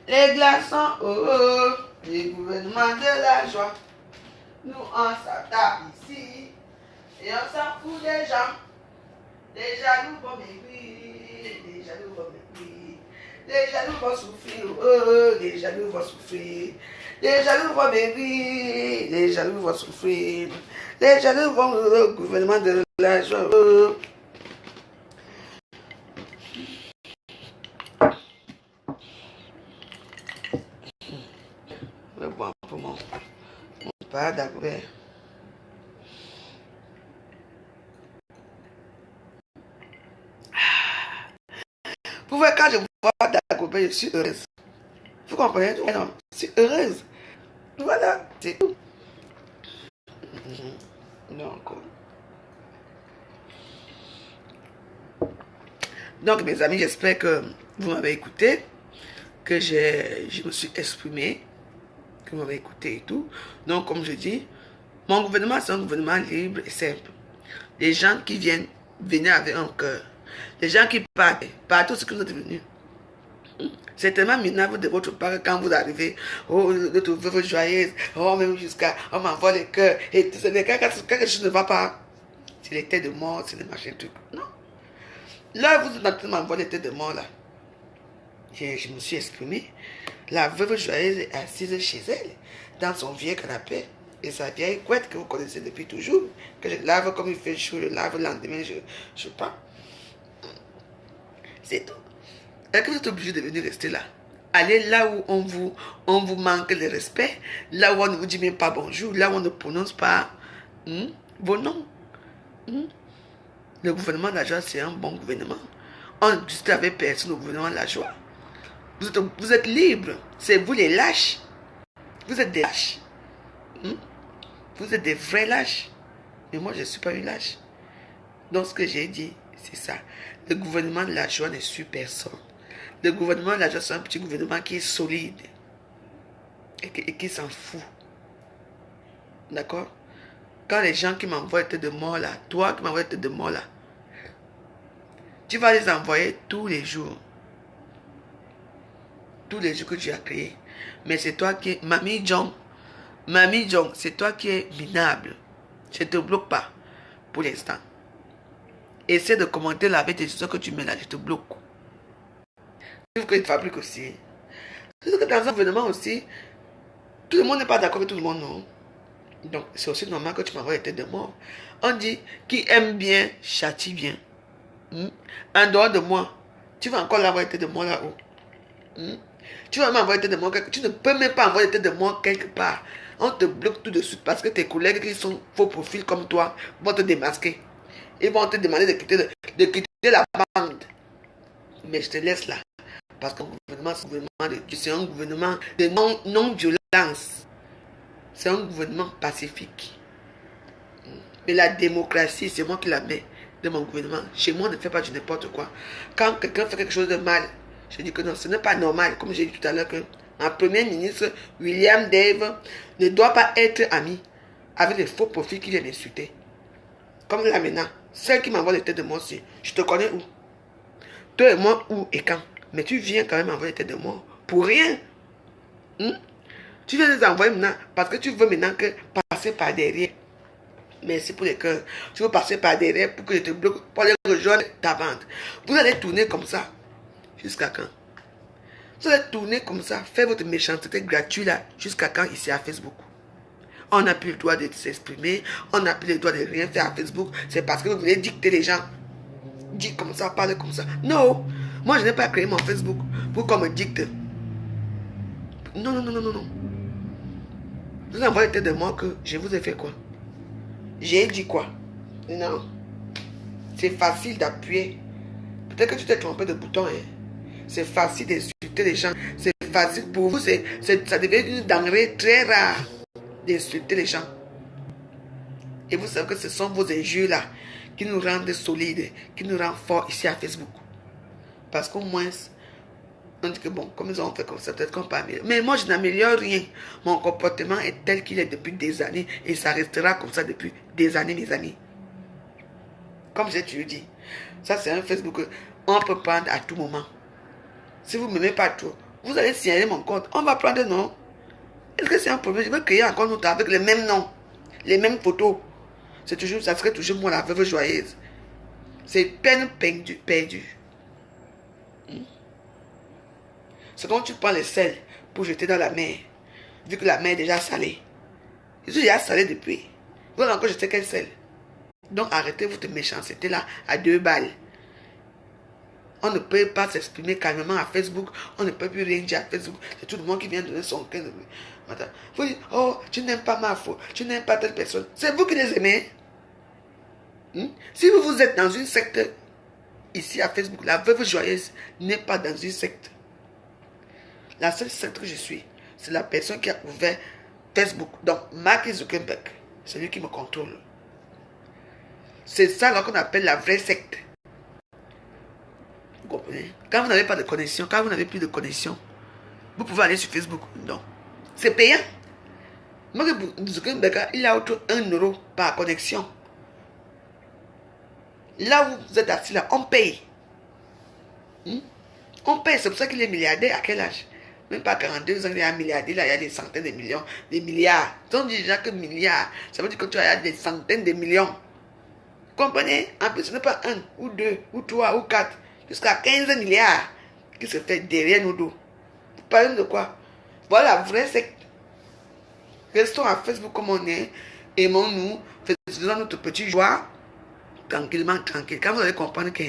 Les glaçons, oh oh, les gouvernements de la joie. Nous on s'attaque ici. Et on s'en fout des gens. Les jaloux vont maigrir. Les jaloux vont maigrir. Les jaloux vont souffrir. Oh, les jaloux vont souffrir. Les jaloux vont maigrir. Les jaloux vont souffrir. Les jaloux vont au gouvernement de la joie. Oh. Je vais boire pour mon père d'Agobert. Vous voyez, quand je vois Dagobert, je suis heureuse. Vous comprenez? Non, je suis heureuse. Voilà, c'est tout. Donc, mes amis, j'espère que vous m'avez écouté, que je me suis exprimé, que vous m'avez écouté et tout. Donc, comme je dis, mon gouvernement, c'est un gouvernement libre et simple. Les gens qui viennent, venez avec un cœur. Les gens qui partent tout ce que vous êtes venus. C'est tellement minable de votre part quand vous arrivez, oh, de trouver vos joyeuses, oh, même jusqu'à, on m'envoie les cœurs, et tout ça, quand quelque chose ne va pas, c'est les têtes de mort, c'est les machins, trucs. Non. Là, vous êtes en train de m'envoyer les têtes de mort, là. Je me suis exprimé. La veuve joyeuse est assise chez elle, dans son vieux canapé, et sa vieille couette que vous connaissez depuis toujours, que je lave comme il fait chaud, je lave le lendemain, je pars. C'est tout. Est-ce que vous êtes obligé de venir rester là? Allez là où on vous manque de respect, là où on ne vous dit même pas bonjour, là où on ne prononce pas vos noms. Le gouvernement de la joie, c'est un bon gouvernement. On ne discute avec personne au gouvernement de la joie. Vous êtes libres. C'est vous les lâches. Vous êtes des lâches. Vous êtes des vrais lâches. Mais moi, je ne suis pas une lâche. Donc, ce que j'ai dit, c'est ça. Le gouvernement de la joie ne suit personne. Le gouvernement de la joie, c'est un petit gouvernement qui est solide et qui s'en fout. D'accord? Quand les gens qui m'envoient des têtes de mort là, toi qui m'envoies des têtes de mort là, tu vas les envoyer tous les jours. Tous les jours que tu as créé. Mais c'est toi qui es... Mamie Jong, c'est toi qui es minable. Je ne te bloque pas pour l'instant. Essaie de commenter la avec tes choses que tu mets là, je te bloque. Tu veux que je te fabrique aussi. C'est que dans un gouvernement aussi, tout le monde n'est pas d'accord avec tout le monde, non? Donc, c'est aussi normal que tu m'envoies les têtes de mort. On dit, qui aime bien, châtie bien. En dehors de moi, tu vas encore l'envoyer les têtes de mort là-haut. Tu vas m'envoyer les têtes de mort, tu ne peux même pas envoyer les têtes de mort quelque part. On te bloque tout de suite parce que tes collègues qui sont faux profils comme toi vont te démasquer. Ils vont te demander de quitter la bande. Mais je te laisse là. Parce que c'est un gouvernement de non-violence. C'est un gouvernement pacifique. Mais la démocratie, c'est moi qui la mets de mon gouvernement. Chez moi, on ne fait pas du n'importe quoi. Quand quelqu'un fait quelque chose de mal, je dis que non, ce n'est pas normal. Comme j'ai dit tout à l'heure, que ma première ministre, William Dave, ne doit pas être ami avec les faux profils qui viennent m'insulter. Comme là maintenant, celle qui m'envoie les têtes de mort aussi, je te connais où? Toi et moi, où et quand? Mais tu viens quand même envoyer les têtes de mort pour rien. Tu viens les envoyer maintenant parce que tu veux maintenant que passer par derrière. Merci pour les cœurs. Tu veux passer par derrière pour que je te bloque, pour aller rejoindre ta vente. Vous allez tourner comme ça. Jusqu'à quand? Vous allez tourner comme ça, faire votre méchanceté gratuite là, jusqu'à quand ici à Facebook? On n'a plus le droit de s'exprimer, on n'a plus le droit de rien faire à Facebook. C'est parce que vous voulez dicter les gens. Dis comme ça, parle comme ça. Non, moi je n'ai pas créé mon Facebook pour qu'on me dicte. Non, non, non, non, non, non. Vous envoyez tête de moi que je vous ai fait quoi? J'ai dit quoi? Non. C'est facile d'appuyer. Peut-être que tu t'es trompé de bouton. Hein. C'est facile d'insulter les gens. C'est facile pour vous. Ça devient une denrée très rare d'insulter les gens. Et vous savez que ce sont vos injures là qui nous rendent solides, qui nous rendent forts ici à Facebook. Parce qu'au moins, on dit que bon, comme ils ont fait comme ça, peut-être qu'on peut améliorer. Mais moi, je n'améliore rien. Mon comportement est tel qu'il est depuis des années et ça restera comme ça depuis des années, mes amis. Comme j'ai toujours dit, ça c'est un Facebook qu'on peut prendre à tout moment. Si vous ne m'aimez pas trop, vous allez signaler mon compte. On va prendre non. Est-ce que c'est un problème? Je vais créer un compte avec les mêmes noms, les mêmes photos. Ça serait toujours moi la veuve joyeuse. C'est peine perdue. C'est quand tu prends le sel pour jeter dans la mer, vu que la mer est déjà salée. Je suis déjà salé depuis. Vous allez encore jeter quel sel? Donc arrêtez votre méchanceté là à 2 balles. On ne peut pas s'exprimer calmement à Facebook. On ne peut plus rien dire à Facebook. C'est tout le monde qui vient donner son cœur. Vous dites, oh, tu n'aimes pas ma faute. Tu n'aimes pas telle personne. C'est vous qui les aimez. Si vous êtes dans une secte, ici à Facebook, la veuve joyeuse n'est pas dans une secte. La seule secte que je suis, c'est la personne qui a ouvert Facebook. Donc, Mark Zuckerberg, c'est lui qui me contrôle. C'est ça qu'on appelle la vraie secte. Vous comprenez? Quand vous n'avez pas de connexion, quand vous n'avez plus de connexion, vous pouvez aller sur Facebook. Non. C'est payant. Mark Zuckerberg, il a autour 1 euro par connexion. Là où vous êtes assis là, on paye. On paye, c'est pour ça qu'il est milliardaire. À quel âge? Même pas 42 ans, il est un milliardaire. Là, il y a des centaines de millions, des milliards. On dit déjà que milliards, ça veut dire que tu as des centaines de millions. Vous comprenez? En plus, ce n'est pas 1, ou 2, ou 3, ou 4, jusqu'à 15 milliards qui se fait derrière nos dos. Vous parlez de quoi? Voilà la vraie secte. Restons à Facebook comme on est. Aimons-nous. Faisons notre petit joie. Tranquillement, tranquille. Quand vous allez comprendre que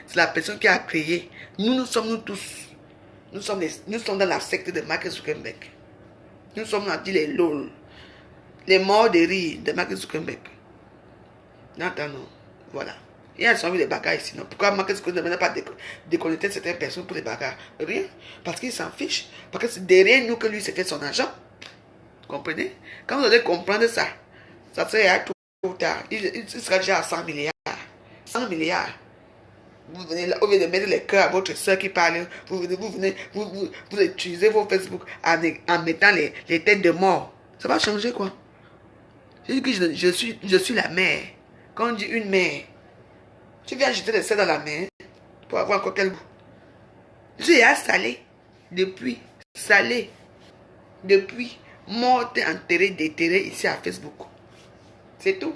c'est la personne qui a créé, nous sommes nous tous. Nous sommes dans la secte de Mark Zuckerberg. Nous sommes dans les LOL. Les morts de rire de Mark Zuckerberg. Non, non. Voilà. Il y a des bagarres ici. Non? Pourquoi Mark Zuckerberg n'a pas déconnecté certaines personnes pour les bagarres? Rien. Parce qu'il s'en fiche. Parce que c'est derrière nous que lui s'est fait son argent. Vous comprenez? Quand vous allez comprendre ça, ça serait trop tard. Il sera déjà à 100 milliards. 100 milliards. Vous venez là, au lieu de mettre les cœurs à votre soeur qui parle, vous utilisez vos Facebook en mettant les têtes de mort. Ça va changer quoi? Je dis que je suis la mère. Quand on dit une mère, tu viens jeter le sel dans la mer pour avoir encore quel goût? Je suis salé depuis, morte, enterré, déterré ici à Facebook. C'est tout.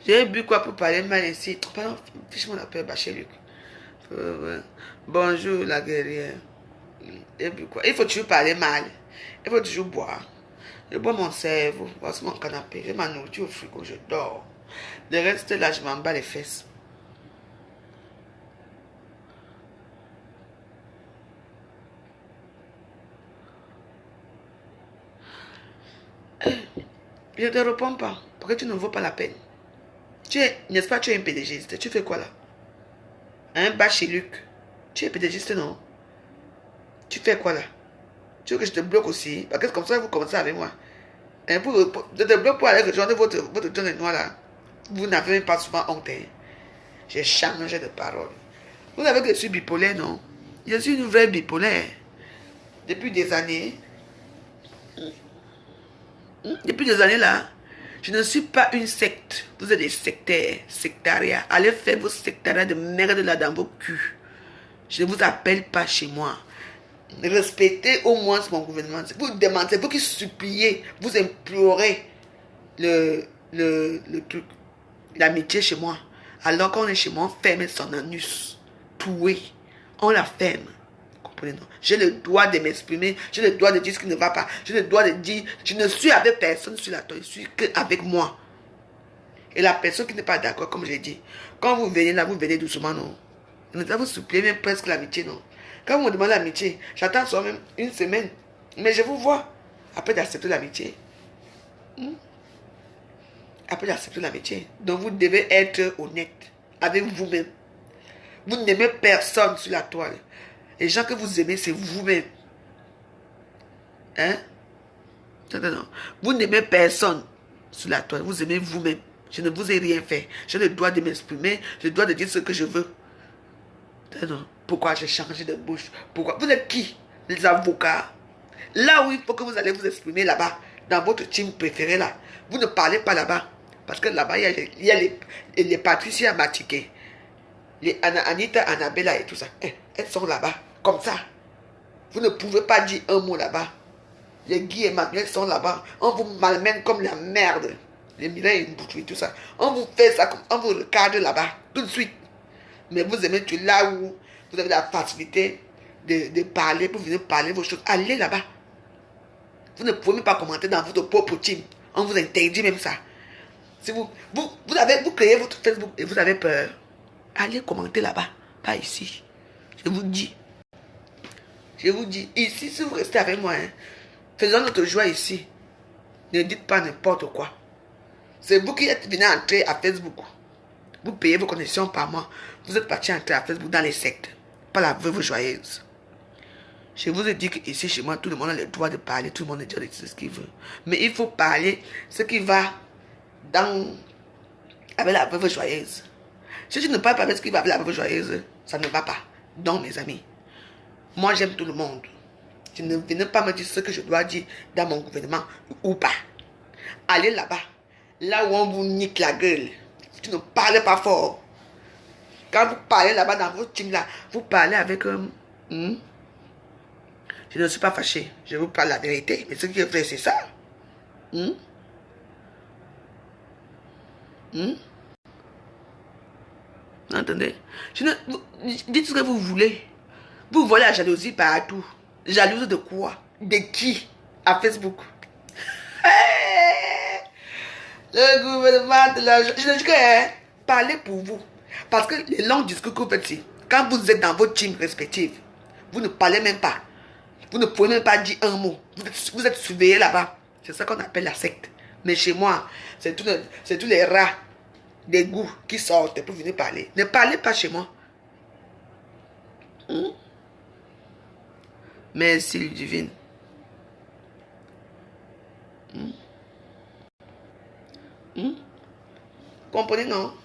J'ai bu quoi pour parler mal ici? Pardon, fiche-moi la paix, chez Luc. Bonjour la guerrière. J'ai bu quoi? Il faut toujours parler mal. Il faut toujours boire. Je bois mon cerveau, voici mon canapé, j'ai ma nourriture au frigo, je dors. Le reste là, je m'en bats les fesses. Je ne te réponds pas, parce que tu ne vaux pas la peine. N'est-ce pas, tu es un PDGiste, tu fais quoi là? Un bas chez Luc. Tu es PDGiste, non? Tu fais quoi là? Tu veux que je te bloque aussi? Parce que comme ça, vous commencez avec moi. Je te bloque pour aller rejoindre votre tonne noire là. Vous n'avez même pas souvent honte. Hein? j'ai changé de parole. Vous savez que je suis bipolaire, non? Je suis une vraie bipolaire. Depuis des années. Depuis des années là, je ne suis pas une secte. Vous êtes des sectaires, sectariats. Allez faire vos sectariats de merde là dans vos culs. Je ne vous appelle pas chez moi. Respectez au moins mon gouvernement. Vous demandez, vous qui suppliez, vous implorez l'amitié chez moi. Alors qu'on est chez moi, on ferme son anus. Toué. On la ferme. Comprenez, non? J'ai le droit de m'exprimer. J'ai le droit de dire ce qui ne va pas. J'ai le droit de dire, je ne suis avec personne sur la toile. Je suis qu'avec moi. Et la personne qui n'est pas d'accord, comme j'ai dit, quand vous venez là, vous venez doucement, non? Je ne vais vous supplier même presque l'amitié, non? Quand vous me demandez l'amitié, j'attends soit même une semaine. Mais je vous vois. Après d'accepter l'amitié. Après d'accepter l'amitié. Donc vous devez être honnête avec vous-même. Vous n'aimez personne sur la toile. Les gens que vous aimez, c'est vous-même. Hein? Non. Vous n'aimez personne sur la toile. Vous aimez vous-même. Je ne vous ai rien fait. J'ai le droit de m'exprimer. J'ai le droit de dire ce que je veux. Non. Pourquoi j'ai changé de bouche? Pourquoi? Vous êtes qui? Les avocats. Là où il faut que vous allez vous exprimer là-bas, dans votre team préféré là, vous ne parlez pas là-bas. Parce que là-bas, il y a les Patricia Matiquet, les Anita, Annabella et tout ça. Elles sont là-bas, comme ça. Vous ne pouvez pas dire un mot là-bas. Les Guy et Manuel sont là-bas. On vous malmène comme la merde. Les Mireille et Boutou et tout ça. On vous fait ça, on vous regarde là-bas, tout de suite. Mais vous aimez tout là où vous avez la facilité de parler, pour venir parler vos choses. Allez là-bas. Vous ne pouvez même pas commenter dans votre propre team. On vous interdit même ça. Si vous créez votre Facebook et vous avez peur, allez commenter là-bas, pas ici. Je vous dis. Je vous dis, ici, si vous restez avec moi, hein, faisons notre joie ici. Ne dites pas n'importe quoi. C'est vous qui êtes venu entrer à Facebook. Vous payez vos connexions par mois. Vous êtes parti entrer à Facebook dans les sectes. Pas la veuve joyeuse. Je vous ai dit qu'ici, chez moi, tout le monde a le droit de parler. Tout le monde a le droit de dire ce qu'il veut. Mais il faut parler ce qui va avec la veuve joyeuse. Si tu ne parles pas avec ce qui va avec la veuve joyeuse, ça ne va pas. Donc, mes amis, moi, j'aime tout le monde. Je ne venez pas me dire ce que je dois dire dans mon gouvernement ou pas. Allez là-bas. Là où on vous nique la gueule. Tu ne parlez pas fort. Quand vous parlez là-bas dans votre team là, vous parlez avec je ne suis pas fâché. Je vous parle la vérité. Mais ce qui est vrai, c'est ça. Entendez? Dites ce que vous voulez. Vous voyez la jalousie partout. Jalouse de quoi? De qui? À Facebook. Le gouvernement de la... Je dis que parlez pour vous. Parce que les longs discours que vous faites, quand vous êtes dans votre team respective, vous ne parlez même pas. Vous ne pouvez même pas dire un mot. Vous êtes surveillé là-bas. C'est ça qu'on appelle la secte. Mais chez moi, c'est tous les rats des goûts qui sortent pour venir parler. Ne parlez pas chez moi. Merci, divine. Comprenez, non?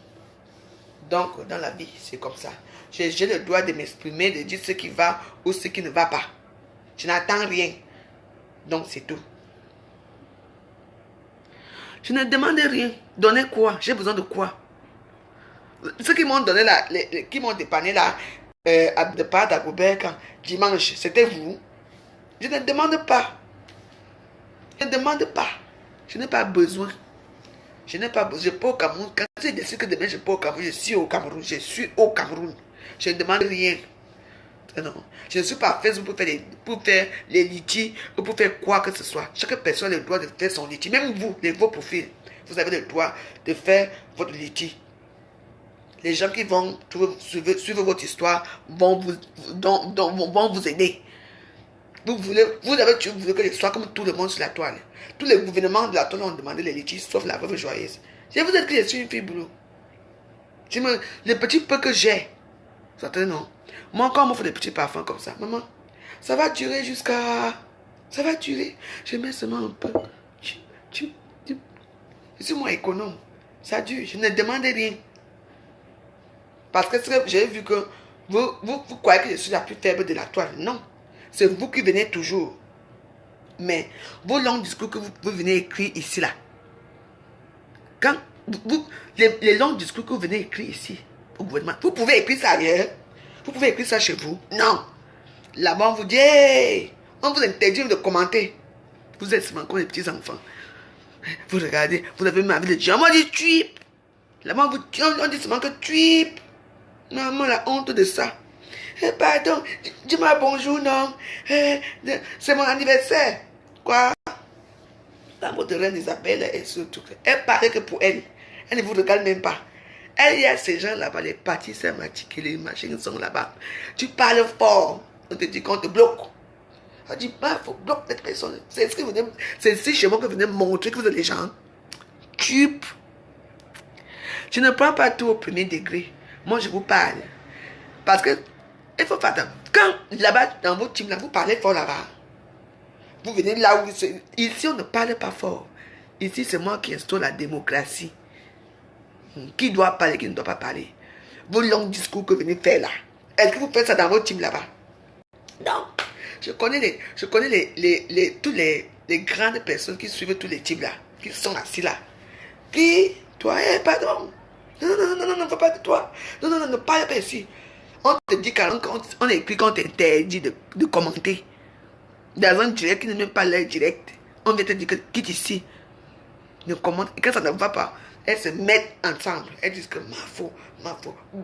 Donc, dans la vie, c'est comme ça. J'ai le droit de m'exprimer, de dire ce qui va ou ce qui ne va pas. Je n'attends rien. Donc, c'est tout. Je ne demande rien. Donnez quoi? J'ai besoin de quoi? Ceux qui m'ont donné là, qui m'ont dépanné là, de part d'Agobert dimanche, c'était vous. Je ne demande pas. Je ne demande pas. Je n'ai pas besoin. Je n'ai pas besoin. Je ne suis pas au Cameroun. Quand je décide que demain je ne suis pas au Cameroun, je suis au Cameroun. Je suis au Cameroun. Je ne demande rien. Non. Je ne suis pas à Facebook pour faire les litiges ou pour faire quoi que ce soit. Chaque personne a le droit de faire son litige. Même vous, vos profils, vous avez le droit de faire votre litige. Les gens qui vont suivre votre histoire vont vous aider. Vous voulez que l'histoire comme tout le monde sur la toile. Tous les gouvernements de la toile ont demandé les litiges, sauf la veuve joyeuse. Je vous ai dit que je suis une fille boulot. Les petits peu que j'ai, vous entendez, non? Moi, quand on me fait des petits parfums comme ça, maman, ça va durer jusqu'à... Ça va durer. Je mets seulement un peu. Je suis moi économe. Ça dure. Je ne demande rien. Parce que j'ai vu que vous croyez que je suis la plus faible de la toile. Non. C'est vous qui venez toujours. Mais vos longs discours que vous venez écrire ici, là. Quand les longs discours que vous venez écrire ici, au gouvernement, vous pouvez écrire ça ailleurs. Vous pouvez écrire ça chez vous. Non. Là-bas, on vous dit, hey, on vous interdit de commenter. Vous êtes seulement comme les petits enfants. Vous regardez, vous avez ma vie de dire, on dit tweep. Là-bas, on dit seulement que tweep. Maman, la honte de ça. Pardon, dis-moi bonjour, non. C'est mon anniversaire. Quoi? La votre reine Isabelle est surtout. Elle paraît que pour elle, elle ne vous regarde même pas. Elle, il y a ces gens là-bas, les partis sympathiques, les machines sont là-bas. Tu parles fort, on te dit qu'on te bloque. On dit, il faut bloquer cette personne. C'est ici chez moi que vous venez montrer que vous êtes les gens. Tu ne prends pas tout au premier degré. Moi, je vous parle. Parce que, il faut faire attention. Quand là-bas, dans votre team, là, vous parlez fort là-bas. Vous venez là où... Ici, on ne parle pas fort. Ici, c'est moi qui instaure la démocratie. Qui doit parler, qui ne doit pas parler. Vos longs discours que vous venez faire là. Est-ce que vous faites ça dans votre team là-bas? Non. Je connais toutes les grandes personnes qui suivent tous les teams là. Qui sont assis là. Qui? Toi, pardon. Non, faut pas de toi. Non, ne parle pas ici. On te dit qu'on écrit qu'on t'interdit de commenter. Dans un direct qui n'est même pas leur direct. On vient te dire que quitte ici. Ne commente. Et quand ça ne va pas, elles se mettent ensemble. Elles disent que Mafo.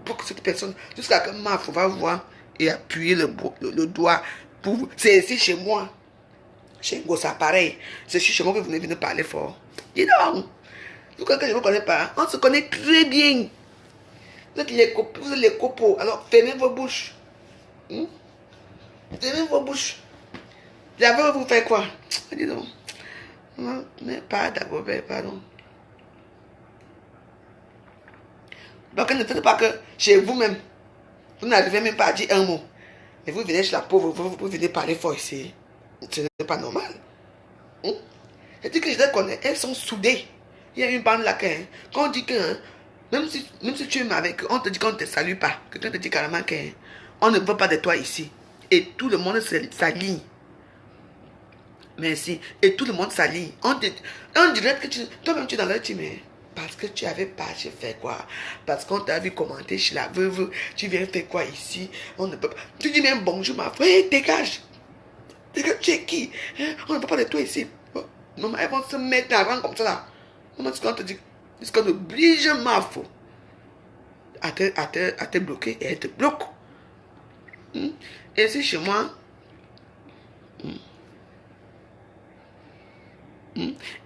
Pour que cette personne, jusqu'à que Mafo va voir et appuyer le doigt. C'est ici chez moi. Chez Ngosa, pareil. C'est ici chez moi que vous venez parler fort. Dis donc. Vous croyez que je ne vous connais pas? On se connaît très bien. Vous êtes les copeaux. Alors, fermez vos bouches. Fermez vos bouches. D'abord, vous faites quoi? Dis donc. Non, mais pas d'abord, pardon. Donc, ne faites pas que chez vous-même, vous n'arrivez même pas à dire un mot. Mais vous venez chez la pauvre, vous venez parler fort ici. Ce n'est pas normal. Je dis que je les connais, elles sont soudées. Il y a une bande là, quand on dit que, même si tu es avec eux, on te dit qu'on ne te salue pas. Quelqu'un te dit carrément qu'on ne veut pas de toi ici. Et tout le monde s'aligne. Merci. Et tout le monde s'aligne. On dirait que toi-même tu es dans leur team. Parce que tu avais pas, j'ai fait quoi? Parce qu'on t'a vu commenter chez la veuve. Tu viens faire quoi ici? On ne peut pas. Tu dis même bonjour ma frère. Hey, dégage. Dégage, tu es qui? On ne peut pas de toi ici. Maman, elles vont se mettre en rang comme ça là. Maman, ce qu'on te dit, ce qu'on oblige ma faute à te bloquer et elle te bloque. Et si chez moi,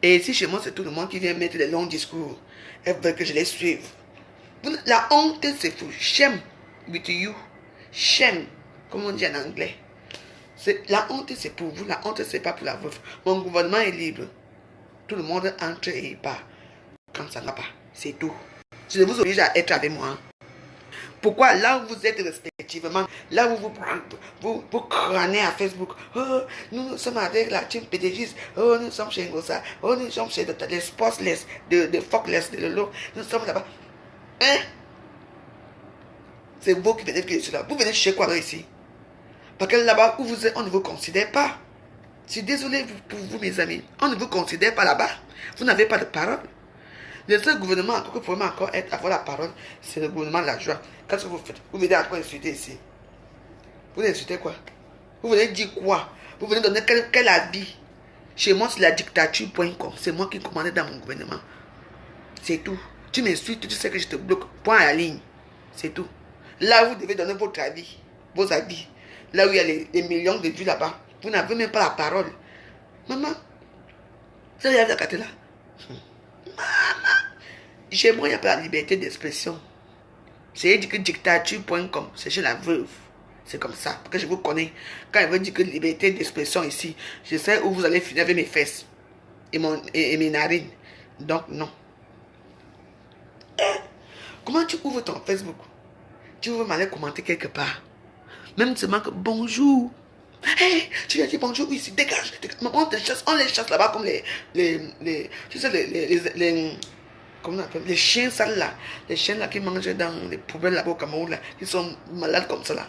et ici chez moi, c'est tout le monde qui vient mettre des longs discours. Elle veut que je les suive. La honte, c'est fou. Shame with you. Shame, comme on dit en anglais. La honte, c'est pour vous. La honte, c'est pas pour la veuve. Mon gouvernement est libre. Tout le monde entre et part. Quand ça ne va pas, c'est tout. Je vous oblige à être avec moi. Pourquoi là où vous êtes respectivement, là où vous crânez à Facebook, oh, nous sommes avec la team PDG, oh, nous sommes chez Ngosa, oh, nous sommes chez les Sportless, de Fockless, de Lolo, nous sommes là-bas. Hein? C'est vous qui venez de là. Vous venez chez quoi là ici? Parce que là-bas où vous êtes, on ne vous considère pas. Je suis désolé pour vous, mes amis. On ne vous considère pas là-bas. Vous n'avez pas de parole. Le seul gouvernement que vous pouvez encore avoir la parole, c'est le gouvernement de la joie. Qu'est-ce que vous faites? Vous venez encore insulter ici. Vous insultez quoi? Vous venez dire quoi? Vous venez donner quel avis? Chez moi, c'est la dictature.com. C'est moi qui commande dans mon gouvernement. C'est tout. Tu m'insultes, tu sais que je te bloque. Point à la ligne. C'est tout. Là, vous devez donner votre avis. Vos avis. Là où il y a les millions de vues là-bas. Vous n'avez même pas la parole. Maman, vous avez la carte là? Maman, chez moi, il n'y a pas la liberté d'expression. C'est dit que dictature.com, c'est chez la veuve. C'est comme ça, parce que je vous connais. Quand elle veut dire que liberté d'expression ici, je sais où vous allez finir avec mes fesses et mes narines. Donc, non. Comment tu ouvres ton Facebook? Tu veux m'aller commenter quelque part. Même seulement que bonjour. Hey, tu lui as dit bonjour ici, dégage. On les chasse là-bas comme tu sais, comment on appelle, les chiens sales là, les chiens là qui mangent dans les poubelles là-bas au Cameroun là, qui sont malades comme ça là.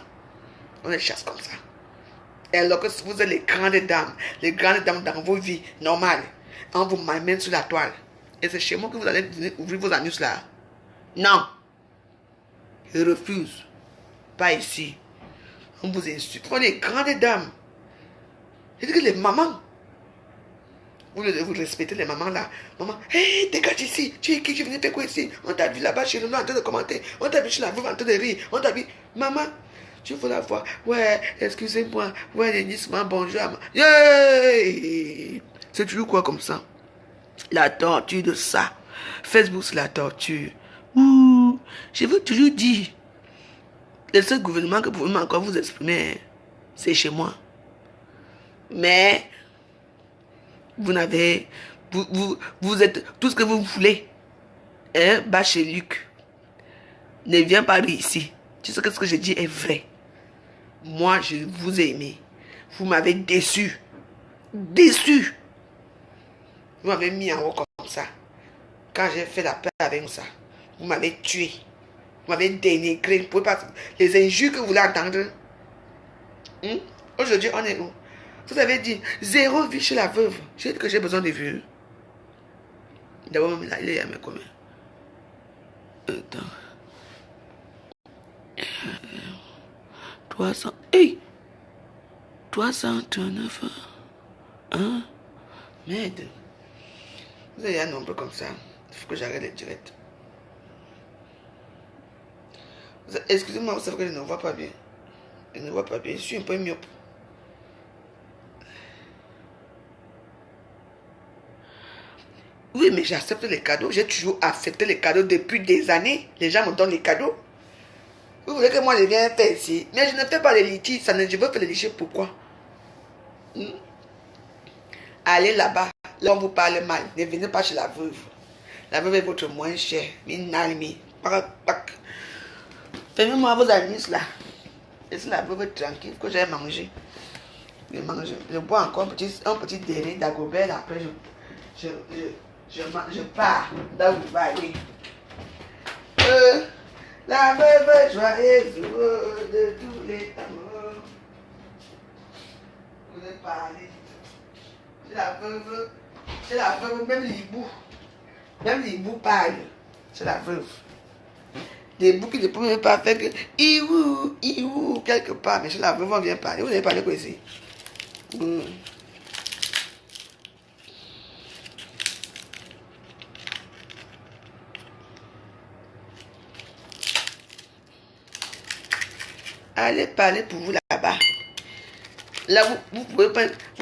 On les chasse comme ça. Et alors que vous êtes les grandes dames dans vos vies normales, on vous m'amène sur la toile. Et c'est chez moi que vous allez ouvrir vos anus là. Non. Je refuse. Pas ici. On vous insulte. Vous les grandes dames. Je dis que les mamans. Vous respectez les mamans là. Maman, hé, dégage ici. Tu es qui? Tu venais faire quoi ici? On t'a vu là-bas chez nous en train de commenter. On t'a vu chez la veuve en train de rire. On t'a vu. Maman, tu veux la voir? Ouais, excusez-moi. Ouais, Denisman, bonjour. Yeah! C'est toujours quoi comme ça? La torture de ça. Facebook, c'est la torture. Ouh, je vous toujours dit. Le seul gouvernement que vous pouvez encore vous exprimer, c'est chez moi. Mais, vous n'avez... Vous êtes tout ce que vous voulez. Hein, bas chez Luc. Ne viens pas ici. Tu sais que ce que je dis est vrai. Moi, je vous ai aimé. Vous m'avez déçu. Déçu. Vous m'avez mis en haut comme ça. Quand j'ai fait la paix avec ça, vous m'avez tué. Vous m'avez dénigré. Vous pouvez pas... Les injures que vous voulez entendre. Aujourd'hui, on est où? Vous avez dit 0 vie chez la veuve. J'ai dit que j'ai besoin de vues. D'abord, même là, il est à mes combien? Attends. 300. Hey! 339. Hein? Merde. Vous avez un nombre comme ça. Il faut que j'arrête les directs. Excusez-moi, vous savez que je ne vois pas bien. Je ne vois pas bien. Je suis un peu myope. Oui, mais j'accepte les cadeaux. J'ai toujours accepté les cadeaux depuis des années. Les gens me donnent les cadeaux. Vous voulez que moi je vienne faire ici? Mais je ne fais pas les litiges. Je veux faire les litiges. Pourquoi? Allez là-bas. Là, on vous parle mal. Ne venez pas chez la veuve. La veuve est votre moins cher. Faites-moi vos amis là. Laissez la veuve tranquille que j'ai mangé. Je bois encore un petit délai d'Agobert. Après, je pars là où je vais aller. La veuve joyeuse de tous les amours. Vous allez parler. C'est la veuve, même les bouts parlent. C'est la veuve. Des bouts qui ne peuvent même pas faire que iou, quelque part. Mais c'est la veuve, on vient parler. Vous allez parler quoi ici? Allez parler pour vous là-bas. Là, vous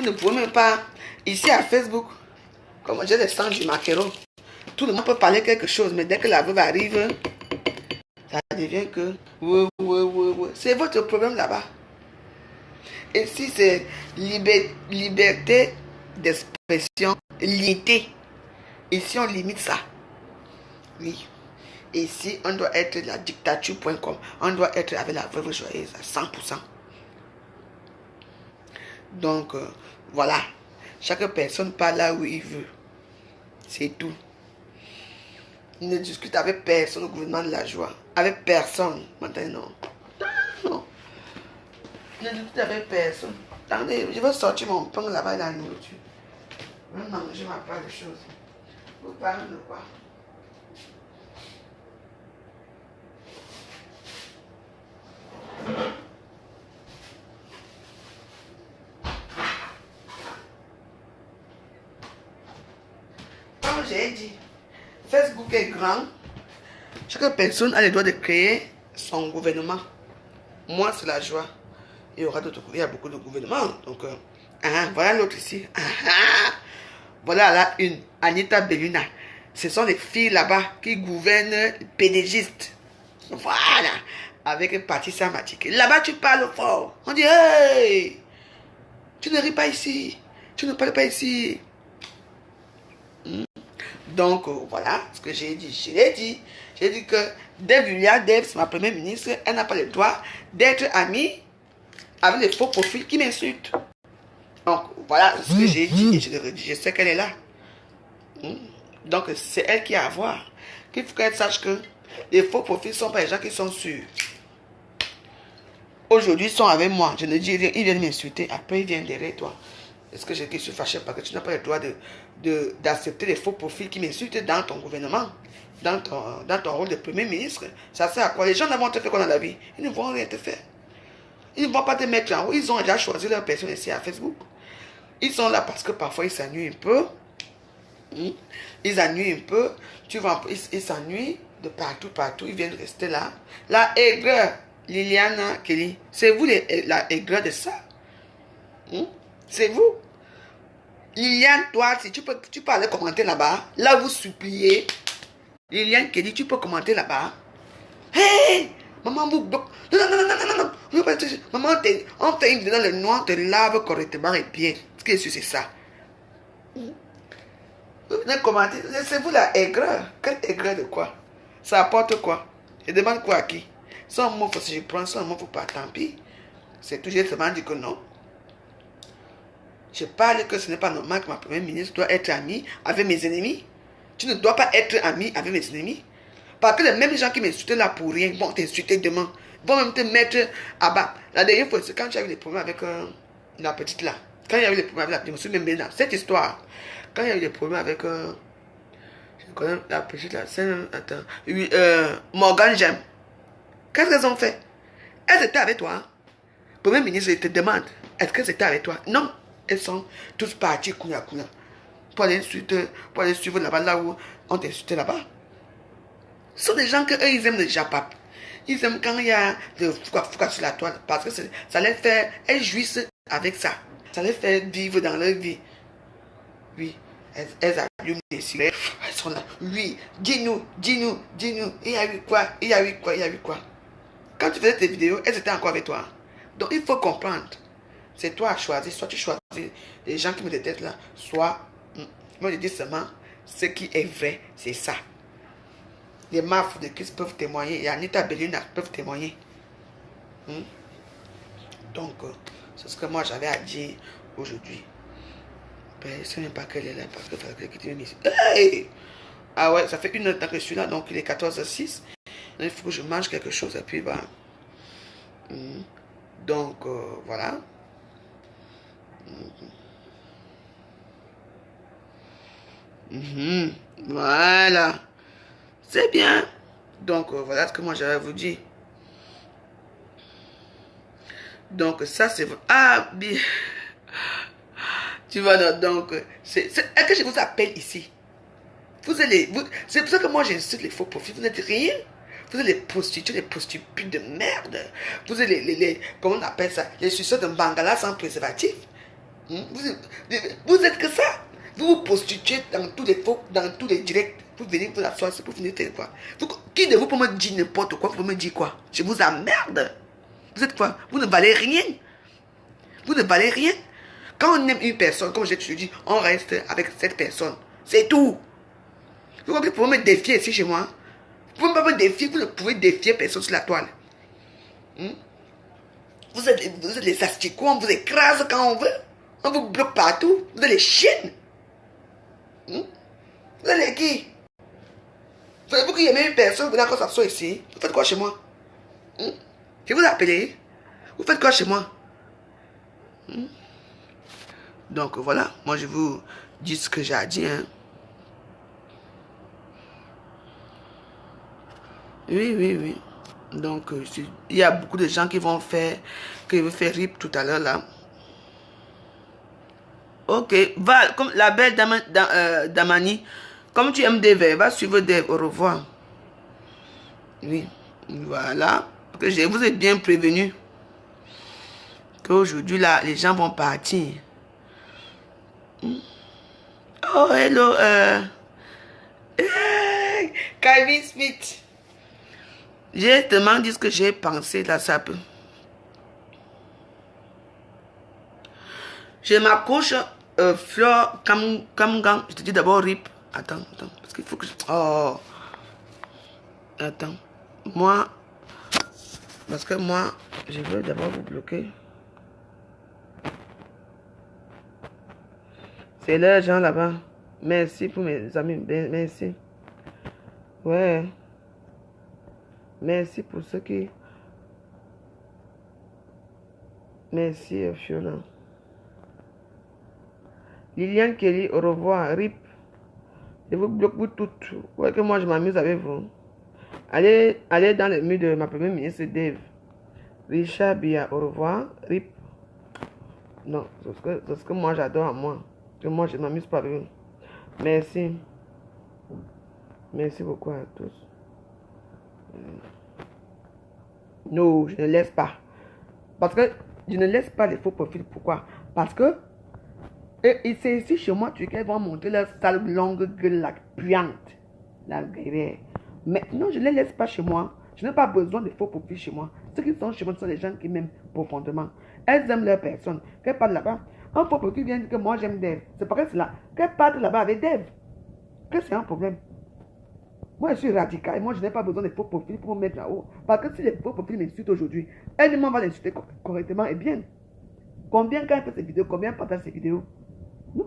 ne pouvez même pas, ici à Facebook, comme j'ai des stands du maquereau, tout le monde peut parler quelque chose, mais dès que la veuve arrive, ça devient que, c'est votre problème là-bas. Et si c'est liberté d'expression limitée, ici on limite ça. Oui. Ici, on doit être la dictature.com. On doit être avec la veuve joyeuse à 100%. Donc, voilà. Chaque personne parle là où il veut. C'est tout. Il ne discute avec personne au gouvernement de la joie. Avec personne. Maintenant, non. Il ne discute avec personne. Attendez, je vais sortir mon pain là-bas dans la nourriture. Je vais manger ma part de choses. Vous parlez de quoi? Comme j'ai dit, Facebook est grand. Chaque personne a le droit de créer son gouvernement. Moi, c'est la joie. Il y a beaucoup de gouvernements. Donc, voilà l'autre ici. Voilà là une Anita Belluna. Ce sont les filles là-bas qui gouvernent pédégistes. Voilà. Avec Patricia Matike. Là-bas, tu parles fort. On dit, hey, tu ne ris pas ici. Tu ne parles pas ici. Donc, voilà ce que j'ai dit. Je l'ai dit. J'ai dit que Dave, c'est ma première ministre. Elle n'a pas le droit d'être amie avec les faux profils qui m'insultent. Donc, voilà ce que j'ai dit. Et je le redis. Je sais qu'elle est là. Donc, c'est elle qui a à voir. Qu'il faut qu'elle sache que les faux profils ne sont pas les gens qui sont sûrs. Aujourd'hui, ils sont avec moi. Je ne dis rien. Ils viennent m'insulter. Après, ils viennent derrière toi. Est-ce que je suis fâché parce que tu n'as pas le droit d'accepter les faux profils qui m'insultent dans ton gouvernement, dans ton rôle de premier ministre? Ça sert à quoi? Les gens ne vont te faire quoi dans la vie? Ils ne vont rien te faire. Ils ne vont pas te mettre en haut. Ils ont déjà choisi leur personne ici à Facebook. Ils sont là parce que parfois ils s'ennuient un peu. Ils s'ennuient un peu. Tu vois, ils s'ennuient de partout, partout. Ils viennent rester là. La aigreur, Liliana Kelly, c'est vous la aigreur de ça. C'est vous. Liliane, toi, si tu peux aller commenter là-bas. Là, vous suppliez. Liliane Kelly, tu peux commenter là-bas. Hey! Maman vous bloque. Non, non, non, non, non, non, non. Maman, on fait une vidéo dans le noir, on te lave correctement et bien. Qu'est-ce que c'est ça? Vous venez commenter. C'est vous la aigreur. Quelle aigreur de quoi? Ça apporte quoi? Je demande quoi à qui? Sans mot, si je prends, sans mot, faut pas, tant pis. C'est tout, j'ai seulement dit que non. Je parle que ce n'est pas normal que ma première ministre doit être amie avec mes ennemis. Tu ne dois pas être ami avec mes ennemis. Parce que les mêmes gens qui m'insultent là pour rien vont t'insulter demain. Vont même te mettre à bas. La dernière fois, c'est quand j'ai eu des problèmes avec la petite là. Quand il y a eu des problèmes avec la petite, je me souviens même cette histoire. Quand il y a eu des problèmes avec je connais la petite là. Attends. Oui, Morgan Jem. Qu'est-ce qu'elles ont fait? Elles étaient avec toi. Hein? Premier ministre, je te demande, est-ce qu'elles étaient avec toi? Non. Elles sont tous parties pour aller suivre là-bas, là où on t'insulte là-bas. Ce sont des gens que eux, ils aiment le japap. Ils aiment quand il y a le fouca sur la toile. Parce que ça les fait, elles jouissent avec ça. Ça les fait vivre dans leur vie. Oui, elles allument des cigarettes. Elles sont là. Oui, dis-nous. Il y a eu quoi? Quand tu faisais tes vidéos, elles étaient encore avec toi. Donc il faut comprendre. C'est toi à choisir. Soit tu choisis les gens qui me détestent là, soit, moi je dis seulement, ce qui est vrai, c'est ça. Les Mafou de Christ peuvent témoigner, et Anita Bellina peuvent témoigner. Donc, c'est ce que moi j'avais à dire aujourd'hui. Ben, je ne sais même pas qu'elle est là, parce que fallait que tu me dises. Hey! Ah ouais, ça fait 1 heure que je suis là, donc il est 14h06. Il faut que je mange quelque chose, et puis bah. Donc, voilà. Voilà. C'est bien. Donc, voilà ce que moi j'avais à vous dire. Donc, ça c'est... Ah, bien. Tu vois, donc, est-ce que je vous appelle ici? C'est pour ça que moi j'incite les faux profils. Vous n'êtes rien. Vous êtes les prostituées, les prostituées de merde. Vous êtes les comment on appelle ça? Les suceurs de Bangala sans préservatif. Vous êtes que ça. Vous vous prostituez dans tous les directs. Vous venez pour la soirée, pour finir faire quoi? Qui de vous peut me dire n'importe quoi? Vous pouvez me dire quoi? Je vous emmerde. Vous êtes quoi? Vous ne valez rien. Vous ne valez rien. Quand on aime une personne, comme je te dis, on reste avec cette personne. C'est tout. Vous pouvez me défier ici chez moi. Vous ne pouvez pas me défier, vous ne pouvez défier personne sur la toile. Vous êtes les asticots, on vous écrase quand on veut. On vous bloque partout. Vous êtes les chiennes. Vous êtes les qui? Savez-vous qu'il y a même une personne, vous n'avez pas ça ici. Vous faites quoi chez moi? Je vous appelle. Vous faites quoi chez moi? Donc voilà, moi je vous dis ce que j'ai à dire. Oui. Donc il y a beaucoup de gens qui vont faire RIP tout à l'heure là. Ok, va, comme la belle Damani, comme tu aimes Dave, va suivre Dave, au revoir. Oui, voilà, que je vous ai bien prévenu qu'aujourd'hui là, les gens vont partir. Oh, hello, Kevin Smith. J'ai tellement dit ce que j'ai pensé là, ça peut. Je m'accroche, Fleur Kamgang. Je te dis d'abord RIP. Attends, parce qu'il faut que je... Oh. Attends. Moi, parce que moi, je veux d'abord vous bloquer. C'est là, gens là-bas. Merci pour mes amis. Merci. Ouais. Merci pour ceux qui... Merci, Fiona. Liliane Kelly, au revoir. RIP. Je vous bloque vous toutes. Vous voyez que moi, je m'amuse avec vous. Allez dans le mur de ma première ministre, Dave. Richard Bia, au revoir. RIP. Non, c'est ce que moi, j'adore à moi. Que moi, je ne m'amuse pas avec vous. Merci. Merci beaucoup à tous. Non, je ne laisse pas. Parce que je ne laisse pas les faux profils. Pourquoi? Parce que c'est ici chez moi, tu vont montrer leur sale longue gueule, la puante, la guerrière. Mais non, je ne les laisse pas chez moi. Je n'ai pas besoin de faux profils chez moi. Ceux qui sont chez moi sont les gens qui m'aiment profondément. Elles aiment leur personne. Qu'elles partent là-bas. Un faux profil vient dire que moi j'aime Dave. C'est pas que c'est là. Qu'elles partent là-bas avec Dave. Que c'est un problème. Moi, je suis radical. Moi, je n'ai pas besoin de faux profils pour me mettre là-haut. Parce que si les faux profils m'insultent aujourd'hui, elle m'en va l'insulter correctement et bien. Combien quand elle fait ses vidéos, combien elle partage ses vidéos? Non.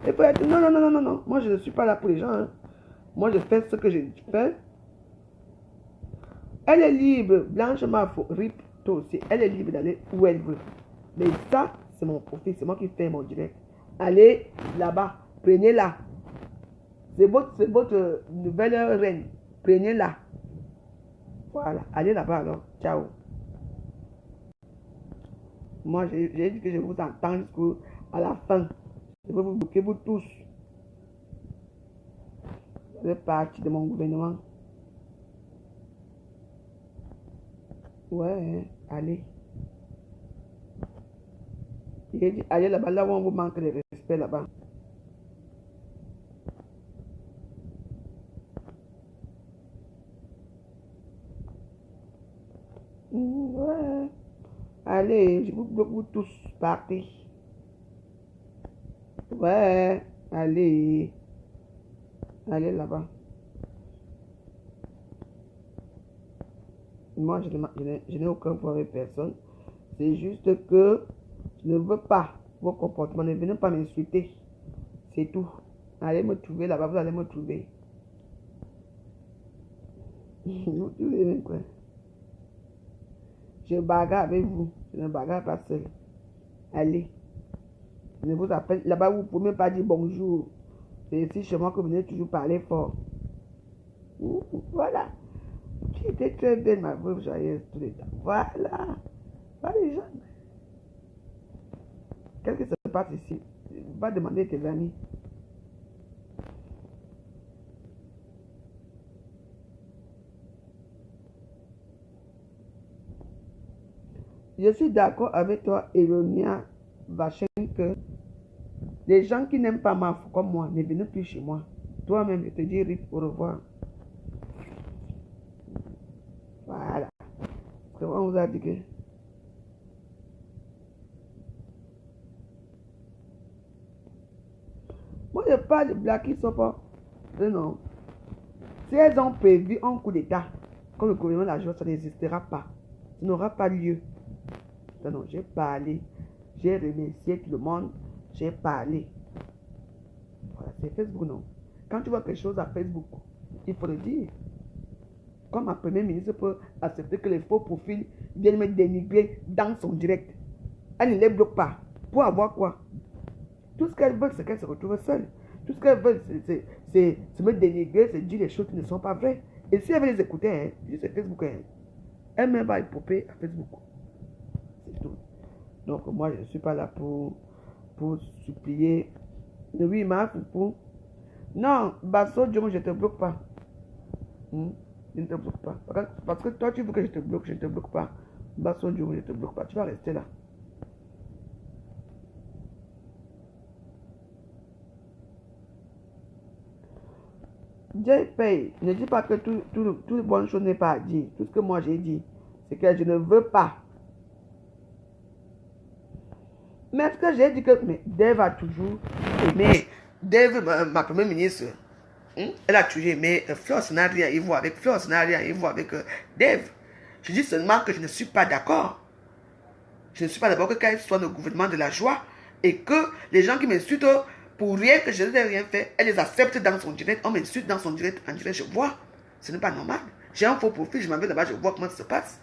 Il faut être... Non. Moi, je ne suis pas là pour les gens. Hein. Moi, je fais ce que je fais. Elle est libre. Blanche Mafo, RIP, toi aussi. Elle est libre d'aller où elle veut. Mais ça, c'est mon profil. C'est moi qui fais mon direct. Allez là-bas. Prenez-la. C'est votre nouvelle reine. Prenez-la. Voilà. Allez là-bas alors. Ciao. Moi, j'ai dit que je vous entends jusqu'à la fin. Je vais vous bloquer, vous tous. Vous êtes parti de mon gouvernement. Ouais, allez. J'ai dit, allez là-bas, là où on vous manque de respect là-bas. Ouais. Allez, je vous bloque vous tous, partez. Ouais, allez. Allez là-bas. Moi, je n'ai aucun problème avec personne. C'est juste que je ne veux pas vos comportements. Ne venez pas m'insulter. C'est tout. Allez me trouver là-bas, vous allez me trouver. Vous trouvez quoi? Je bagarre avec vous. Je ne bagarre pas seul. Allez. Je vous appelle. Là-bas, vous ne pouvez même pas dire bonjour. C'est ici chez moi que vous venez toujours parler fort. Voilà. Qui était très belle, ma veuve joyeuse, tous les temps. Voilà. Voilà les gens. Qu'est-ce qui se passe ici? Va demander à tes amis. Je suis d'accord avec toi, Eronia Vachin, que les gens qui n'aiment pas ma foi comme moi ne viennent plus chez moi. Toi-même, je te dis RIP, au revoir. Voilà. On vous a dit que... Moi, je parle de blagues qui ne sont pas... Non. Si elles ont prévu un coup d'État, comme le gouvernement de la joie, ça n'existera pas. Ça n'aura pas lieu. Non, j'ai parlé. J'ai remercié tout le monde. J'ai parlé. Voilà, c'est Facebook, non. Quand tu vois quelque chose à Facebook, il faut le dire. Comme ma première ministre peut accepter que les faux profils viennent me dénigrer dans son direct. Elle ne les bloque pas. Pour avoir quoi? Tout ce qu'elle veut, c'est qu'elle se retrouve seule. Tout ce qu'elle veut, c'est me dénigrer, c'est dire les choses qui ne sont pas vraies. Et si elle veut les écouter, hein, c'est Facebook. Hein, elle me va popper à Facebook. C'est tout. Donc moi, je ne suis pas là pour supplier. Oui, ma foupou. Non, Basso, Dieu, je ne te bloque pas. Je ne te bloque pas. Parce que toi, tu veux que je te bloque, je ne te bloque pas. Basso, Dieu, je ne te bloque pas. Tu vas rester là. Dieu paye. Ne dis pas que toute bonne chose n'est pas à dire. Tout ce que moi j'ai dit, c'est que je ne veux pas. Mais ce que j'ai dit que Dave a toujours aimé. Dave, ma première ministre, elle a toujours aimé Fleurs, n'a rien à voir avec Fleurs, n'a rien à voir avec Dave. Je dis seulement que je ne suis pas d'accord. Je ne suis pas d'accord que quand elle soit le gouvernement de la joie et que les gens qui m'insultent pour rien que je n'ai rien fait, elle les accepte dans son direct, on m'insulte dans son direct, en direct, je vois. Ce n'est pas normal. J'ai un faux profil, je m'en vais là-bas, je vois comment ça se passe.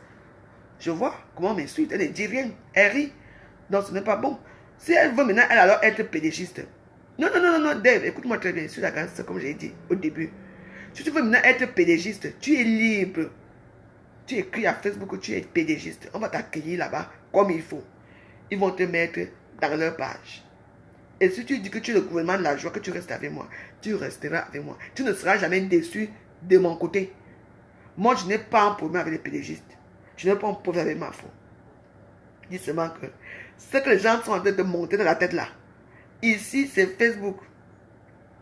Je vois comment on m'insulte, elle ne dit rien, elle rit. Donc ce n'est pas bon. Si elle veut maintenant, elle alors être pédégiste. Non, non, non, non, non, Dave, écoute-moi très bien, sur la grâce, comme j'ai dit au début. Si tu veux maintenant être pédégiste, tu es libre. Tu écris à Facebook que tu es pédégiste. On va t'accueillir là-bas comme il faut. Ils vont te mettre dans leur page. Et si tu dis que tu es le gouvernement de la joie, que tu restes avec moi, tu resteras avec moi. Tu ne seras jamais déçu de mon côté. Moi, je n'ai pas un problème avec les pédégistes. Je n'ai pas un problème avec ma foi. Je dis seulement que ce que les gens sont en train de monter dans la tête là, ici, c'est Facebook.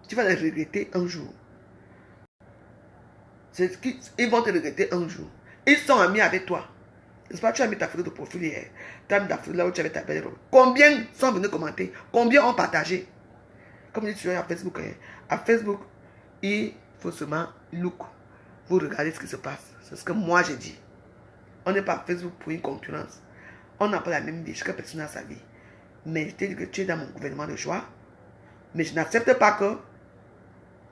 Tu vas les regretter un jour. Ils vont te regretter un jour. Ils sont amis avec toi. N'est-ce pas, tu as mis ta photo de profil hier. Tu as mis ta photo là où tu avais ta belle robe. Combien sont venus commenter? Combien ont partagé? Comme je dis sur à Facebook. À Facebook, il faut seulement look. Vous regardez ce qui se passe. C'est ce que moi j'ai dit. On n'est pas à Facebook pour une concurrence. On n'a pas la même vie. Chaque personne a sa vie. Mais je t'ai dit que tu es dans mon gouvernement de choix. Mais je n'accepte pas que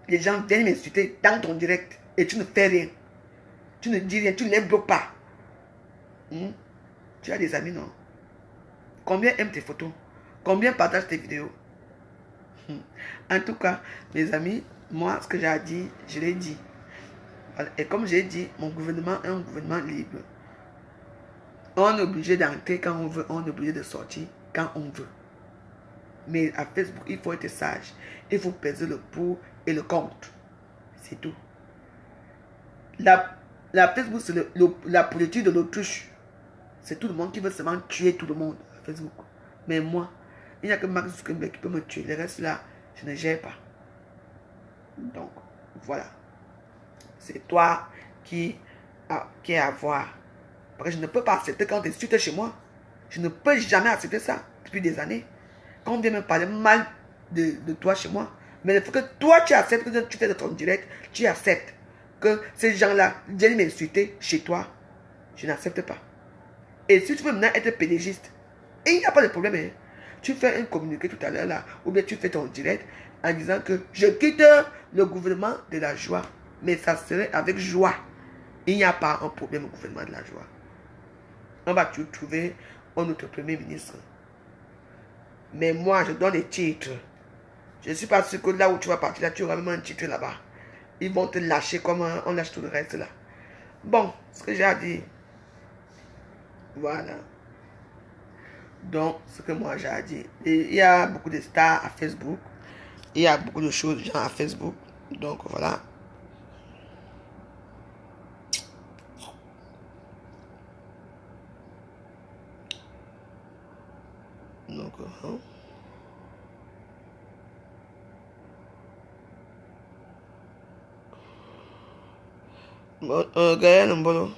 les gens viennent m'insulter dans ton direct. Et tu ne fais rien. Tu ne dis rien. Tu ne les bloques pas. Tu as des amis, non? Combien aiment tes photos? Combien partagent tes vidéos? En tout cas, mes amis, moi, ce que j'ai dit, je l'ai dit. Et comme j'ai dit, mon gouvernement est un gouvernement libre. On est obligé d'entrer quand on veut, on est obligé de sortir quand on veut. Mais à Facebook, il faut être sage. Il faut peser le pour et le contre. C'est tout. La Facebook, c'est la politique de l'autruche. C'est tout le monde qui veut seulement tuer tout le monde à Facebook. Mais moi, il n'y a que Mark Zuckerberg qui peut me tuer. Le reste là, je ne gère pas. Donc, voilà. C'est toi qui est à voir. Parce que je ne peux pas accepter quand tu insultes chez moi. Je ne peux jamais accepter ça depuis des années. Quand on vient me parler mal de toi chez moi. Mais il faut que toi tu acceptes que tu fais de ton direct. Tu acceptes que ces gens-là viennent m'insulter chez toi. Je n'accepte pas. Et si tu veux maintenant être pédégiste, et il n'y a pas de problème. Hein. Tu fais un communiqué tout à l'heure là. Ou bien tu fais ton direct en disant que je quitte le gouvernement de la joie. Mais ça serait avec joie. Il n'y a pas un problème au gouvernement de la joie. On va trouver un autre premier ministre. Mais moi, je donne les titres. Je ne suis pas sûr que là où tu vas partir, là, tu auras même un titre là-bas. Ils vont te lâcher comme on lâche tout le reste là. Bon, ce que j'ai à dire. Voilà. Donc, ce que moi j'ai à dire. Et il y a beaucoup de stars à Facebook. Il y a beaucoup de choses gens à Facebook. Donc, voilà. Donc, Gaël Mbolo.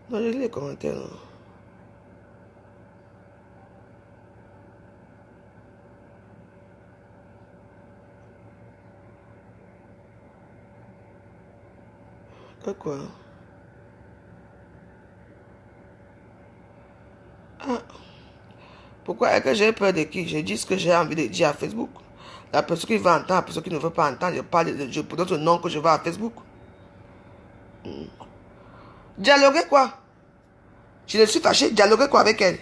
Non, j'ai lu les commentaires. Là. Quoi? Ah. Pourquoi est-ce que j'ai peur de qui? Je dis ce que j'ai envie de dire à Facebook. La personne qui va entendre, la personne qui ne veut pas entendre, je peux donner le nom que je vais à Facebook. Dialoguer quoi? Je le suis fâché, dialoguer quoi avec elle?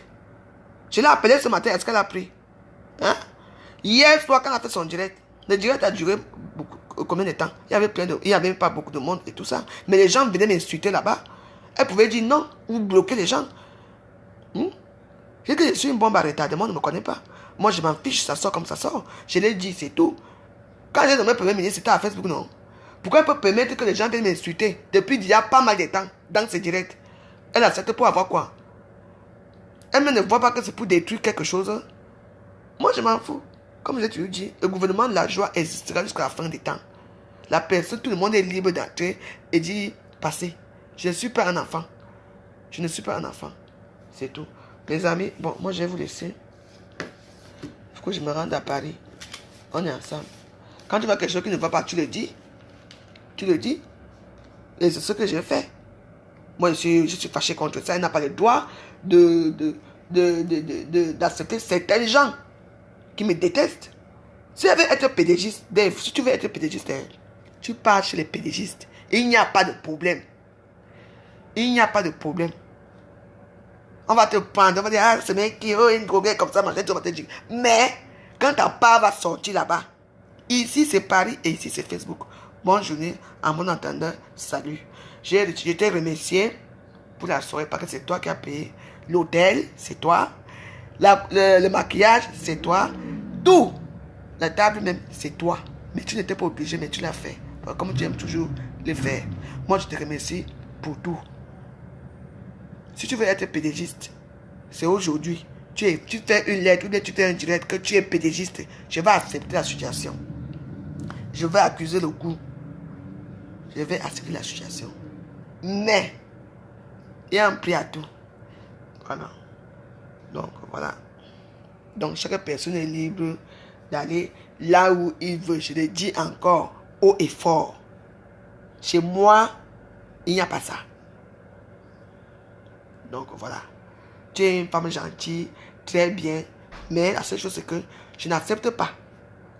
Je l'ai appelée ce matin, est-ce qu'elle a pris? Hein? Hier soir, quand elle a fait son direct, le direct a duré combien de temps? Il n'y avait pas beaucoup de monde et tout ça. Mais les gens venaient m'insulter là-bas. Elle pouvait dire non, ou bloquer les gens. Je suis une bombe à retardement, on ne me connaît pas. Moi, je m'en fiche, ça sort comme ça sort. Je l'ai dit, c'est tout. Quand j'ai nommé Premier ministre, c'était à Facebook, non? Pourquoi elle peut permettre que les gens viennent m'insulter depuis il y a pas mal de temps dans ses directs? Elle accepte pour avoir quoi? Elle ne voit pas que c'est pour détruire quelque chose. Moi, je m'en fous. Comme je te l'ai dit, le gouvernement de la joie existera jusqu'à la fin des temps. La personne, tout le monde est libre d'entrer et d'y passer. Je ne suis pas un enfant. Je ne suis pas un enfant. C'est tout. Les amis, bon, moi je vais vous laisser. Il faut que je me rende à Paris. On est ensemble. Quand tu vois quelque chose qui ne va pas, tu le dis. Tu le dis. Et c'est ce que j'ai fait. Moi, je suis fâché contre ça. Elle n'a pas le droit d'accepter certains gens. qui me détestent. Si elle veut être pédégiste, Dave, si tu veux être pédégiste, hein, tu pars chez les pédégistes. Il n'y a pas de problème. Il n'y a pas de problème. On va te prendre, on va dire, ah, c'est mec qui est une droguée comme ça, machin, tu vas te dire. Mais, quand ta part va sortir là-bas, ici c'est Paris et ici c'est Facebook. Bonne journée, en bon entendeur, salut. Je t'ai remercié pour la soirée parce que c'est toi qui as payé. L'hôtel, c'est toi. Le maquillage, c'est toi. Tout. La table même, c'est toi. Mais tu n'étais pas obligé, mais tu l'as fait. Comme tu aimes toujours le faire. Moi, je te remercie pour tout. Si tu veux être pédégiste, c'est aujourd'hui. Tu fais une lettre ou bien tu fais un direct que tu es pédégiste. Je vais accepter la situation. Je vais accuser le goût. Je vais accepter la situation. Mais, il y a un prix à tout. Voilà. Donc, voilà. Donc, chaque personne est libre d'aller là où il veut. Je le dis encore, haut et fort. Chez moi, il n'y a pas ça. Donc, voilà. Tu es une femme gentille, très bien. Mais la seule chose, c'est que je n'accepte pas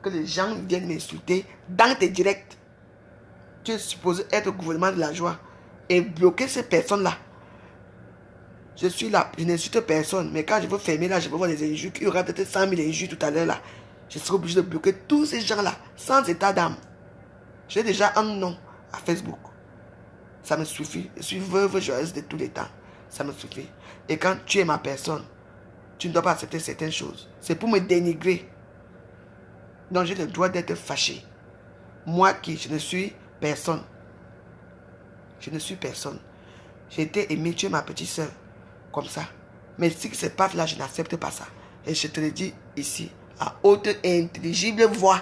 que les gens viennent m'insulter dans tes directs. Tu es supposé être au gouvernement de la joie et bloquer ces personnes-là. Je suis là, je n'insulte personne, mais quand je veux fermer là, je veux voir les injures, il y aura peut-être 100 000 injures tout à l'heure là. Je serai obligé de bloquer tous ces gens-là, sans état d'âme. J'ai déjà un nom à Facebook. Ça me suffit. Je suis veuve joyeuse de tous les temps. Ça me suffit. Et quand tu es ma personne, tu ne dois pas accepter certaines choses. C'est pour me dénigrer. Donc j'ai le droit d'être fâché. Moi qui, je ne suis personne. Je ne suis personne. J'ai été aimé, tu es ma petite soeur. Comme ça. Mais ce qui se passe là, je n'accepte pas ça. Et je te le dis ici, à haute et intelligible voix.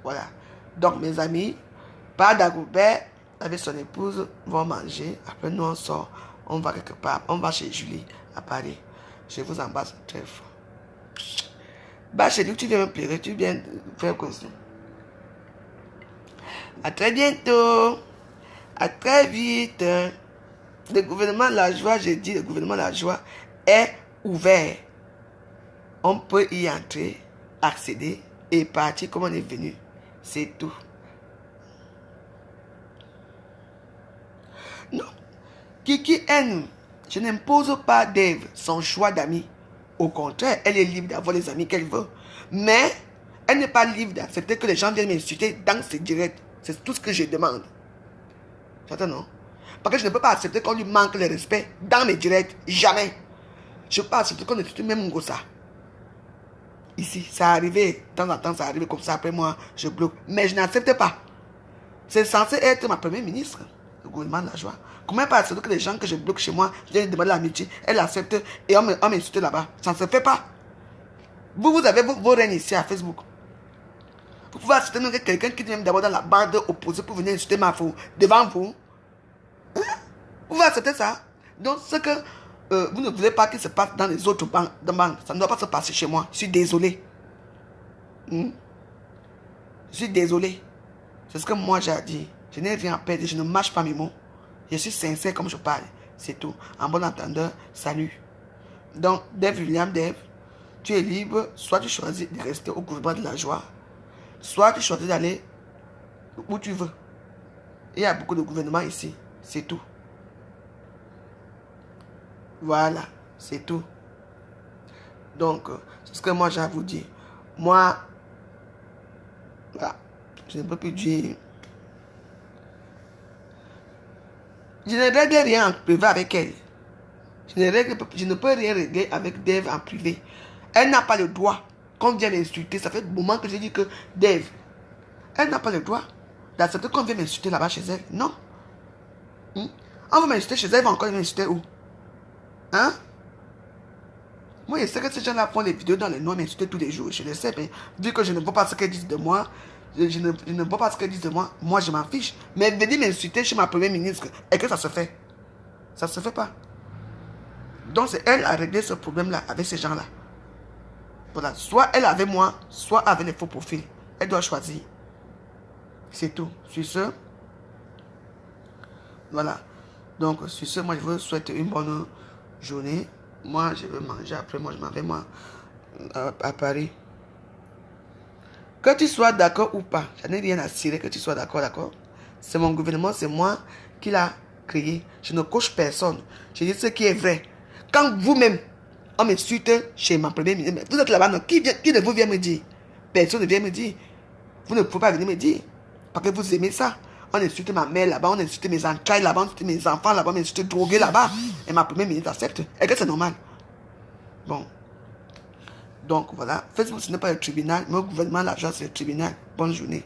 Voilà. Donc mes amis, Papa Dagoubert avec son épouse vont manger. Après nous on sort. On va quelque part. On va chez Julie à Paris. Je vous embrasse très fort. Bah chérie, tu viens me pleurer. Tu viens faire quoi ça? À très bientôt. À très vite. Le gouvernement de la joie, j'ai dit, le gouvernement de la joie est ouvert. On peut y entrer, accéder et partir comme on est venu. C'est tout. Non. Kiki aime. Je n'impose pas Dave son choix d'amis. Au contraire, elle est libre d'avoir les amis qu'elle veut. Mais elle n'est pas libre d'accepter que les gens viennent m'insulter dans ses directs. C'est tout ce que je demande. J'entends, non? Parce que je ne peux pas accepter qu'on lui manque le respect dans mes directs. Jamais. Je ne peux pas accepter qu'on insulte même Ngosa. Ici, ça arrivait. De temps en temps, ça arrivait comme ça. Après moi, je bloque. Mais je n'accepte pas. C'est censé être ma première ministre. Le gouvernement de la joie. Comment pas accepter que les gens que je bloque chez moi, je viens demander l'amitié, elle accepte et on m'insulte là-bas. Ça ne se fait pas. Vous avez vos règnes ici à Facebook. Vous pouvez accepter même quelqu'un qui vient d'abord dans la bande opposée pour venir insulter ma fille devant vous. Hein? Vous pouvez accepter ça. Donc ce que vous ne voulez pas qu'il se passe dans les autres banques, ça ne doit pas se passer chez moi. Je suis désolé. Je suis désolé. C'est ce que moi j'ai dit. Je n'ai rien à perdre. Je ne mâche pas mes mots. Je suis sincère comme je parle. C'est tout. En bon entendeur, salut. Donc, Dave William, Dave, tu es libre. Soit tu choisis de rester au gouvernement de la joie. Soit tu choisis d'aller où tu veux. Il y a beaucoup de gouvernements ici. C'est tout. Voilà. C'est tout. Donc, c'est ce que moi j'ai à vous dire. Moi, voilà. Je ne peux plus dire. Je ne règle rien en privé avec elle. Je ne peux rien régler avec Dave en privé. Elle n'a pas le droit qu'on vienne m'insulter. Ça fait un moment que j'ai dit que Dave, elle n'a pas le droit d'accepter qu'on vienne m'insulter là-bas chez elle. Non. On va m'insulter chez elle, elle va encore m'insulter où? Hein? Moi, je sais que ces gens-là font des vidéos dans les noms, m'insulter tous les jours. Je le sais, mais vu que je ne vois pas ce qu'elles disent de moi, je ne vois pas ce qu'elles disent de moi, moi je m'en fiche. Mais venir m'insulter chez ma première ministre, et que ça se fait. Ça se fait pas. Donc c'est elle à régler ce problème-là avec ces gens-là. Voilà, soit elle avec moi, soit avec les faux profils. Elle doit choisir. C'est tout. Sur ce, voilà. Donc sur ce, moi je vous souhaite une bonne journée. Moi je veux manger, après moi je m'en vais moi à Paris. Que tu sois d'accord ou pas, je n'ai rien à cirer que tu sois d'accord. C'est mon gouvernement, c'est moi qui l'a créé. Je ne coche personne. Je dis ce qui est vrai. Quand vous-même, on m'insulte chez ma première ministre, vous êtes là-bas, non? Qui de vous vient me dire? Personne ne vient me dire. Vous ne pouvez pas venir me dire. Parce que vous aimez ça. On insulte ma mère là-bas, on insulte mes entrailles là-bas, on insulte mes enfants là-bas, on insulte drogués là-bas. Et ma première ministre accepte. Est-ce que c'est normal? Bon. Donc voilà, Facebook ce n'est pas le tribunal, mais au gouvernement, l'argent c'est le tribunal. Bonne journée.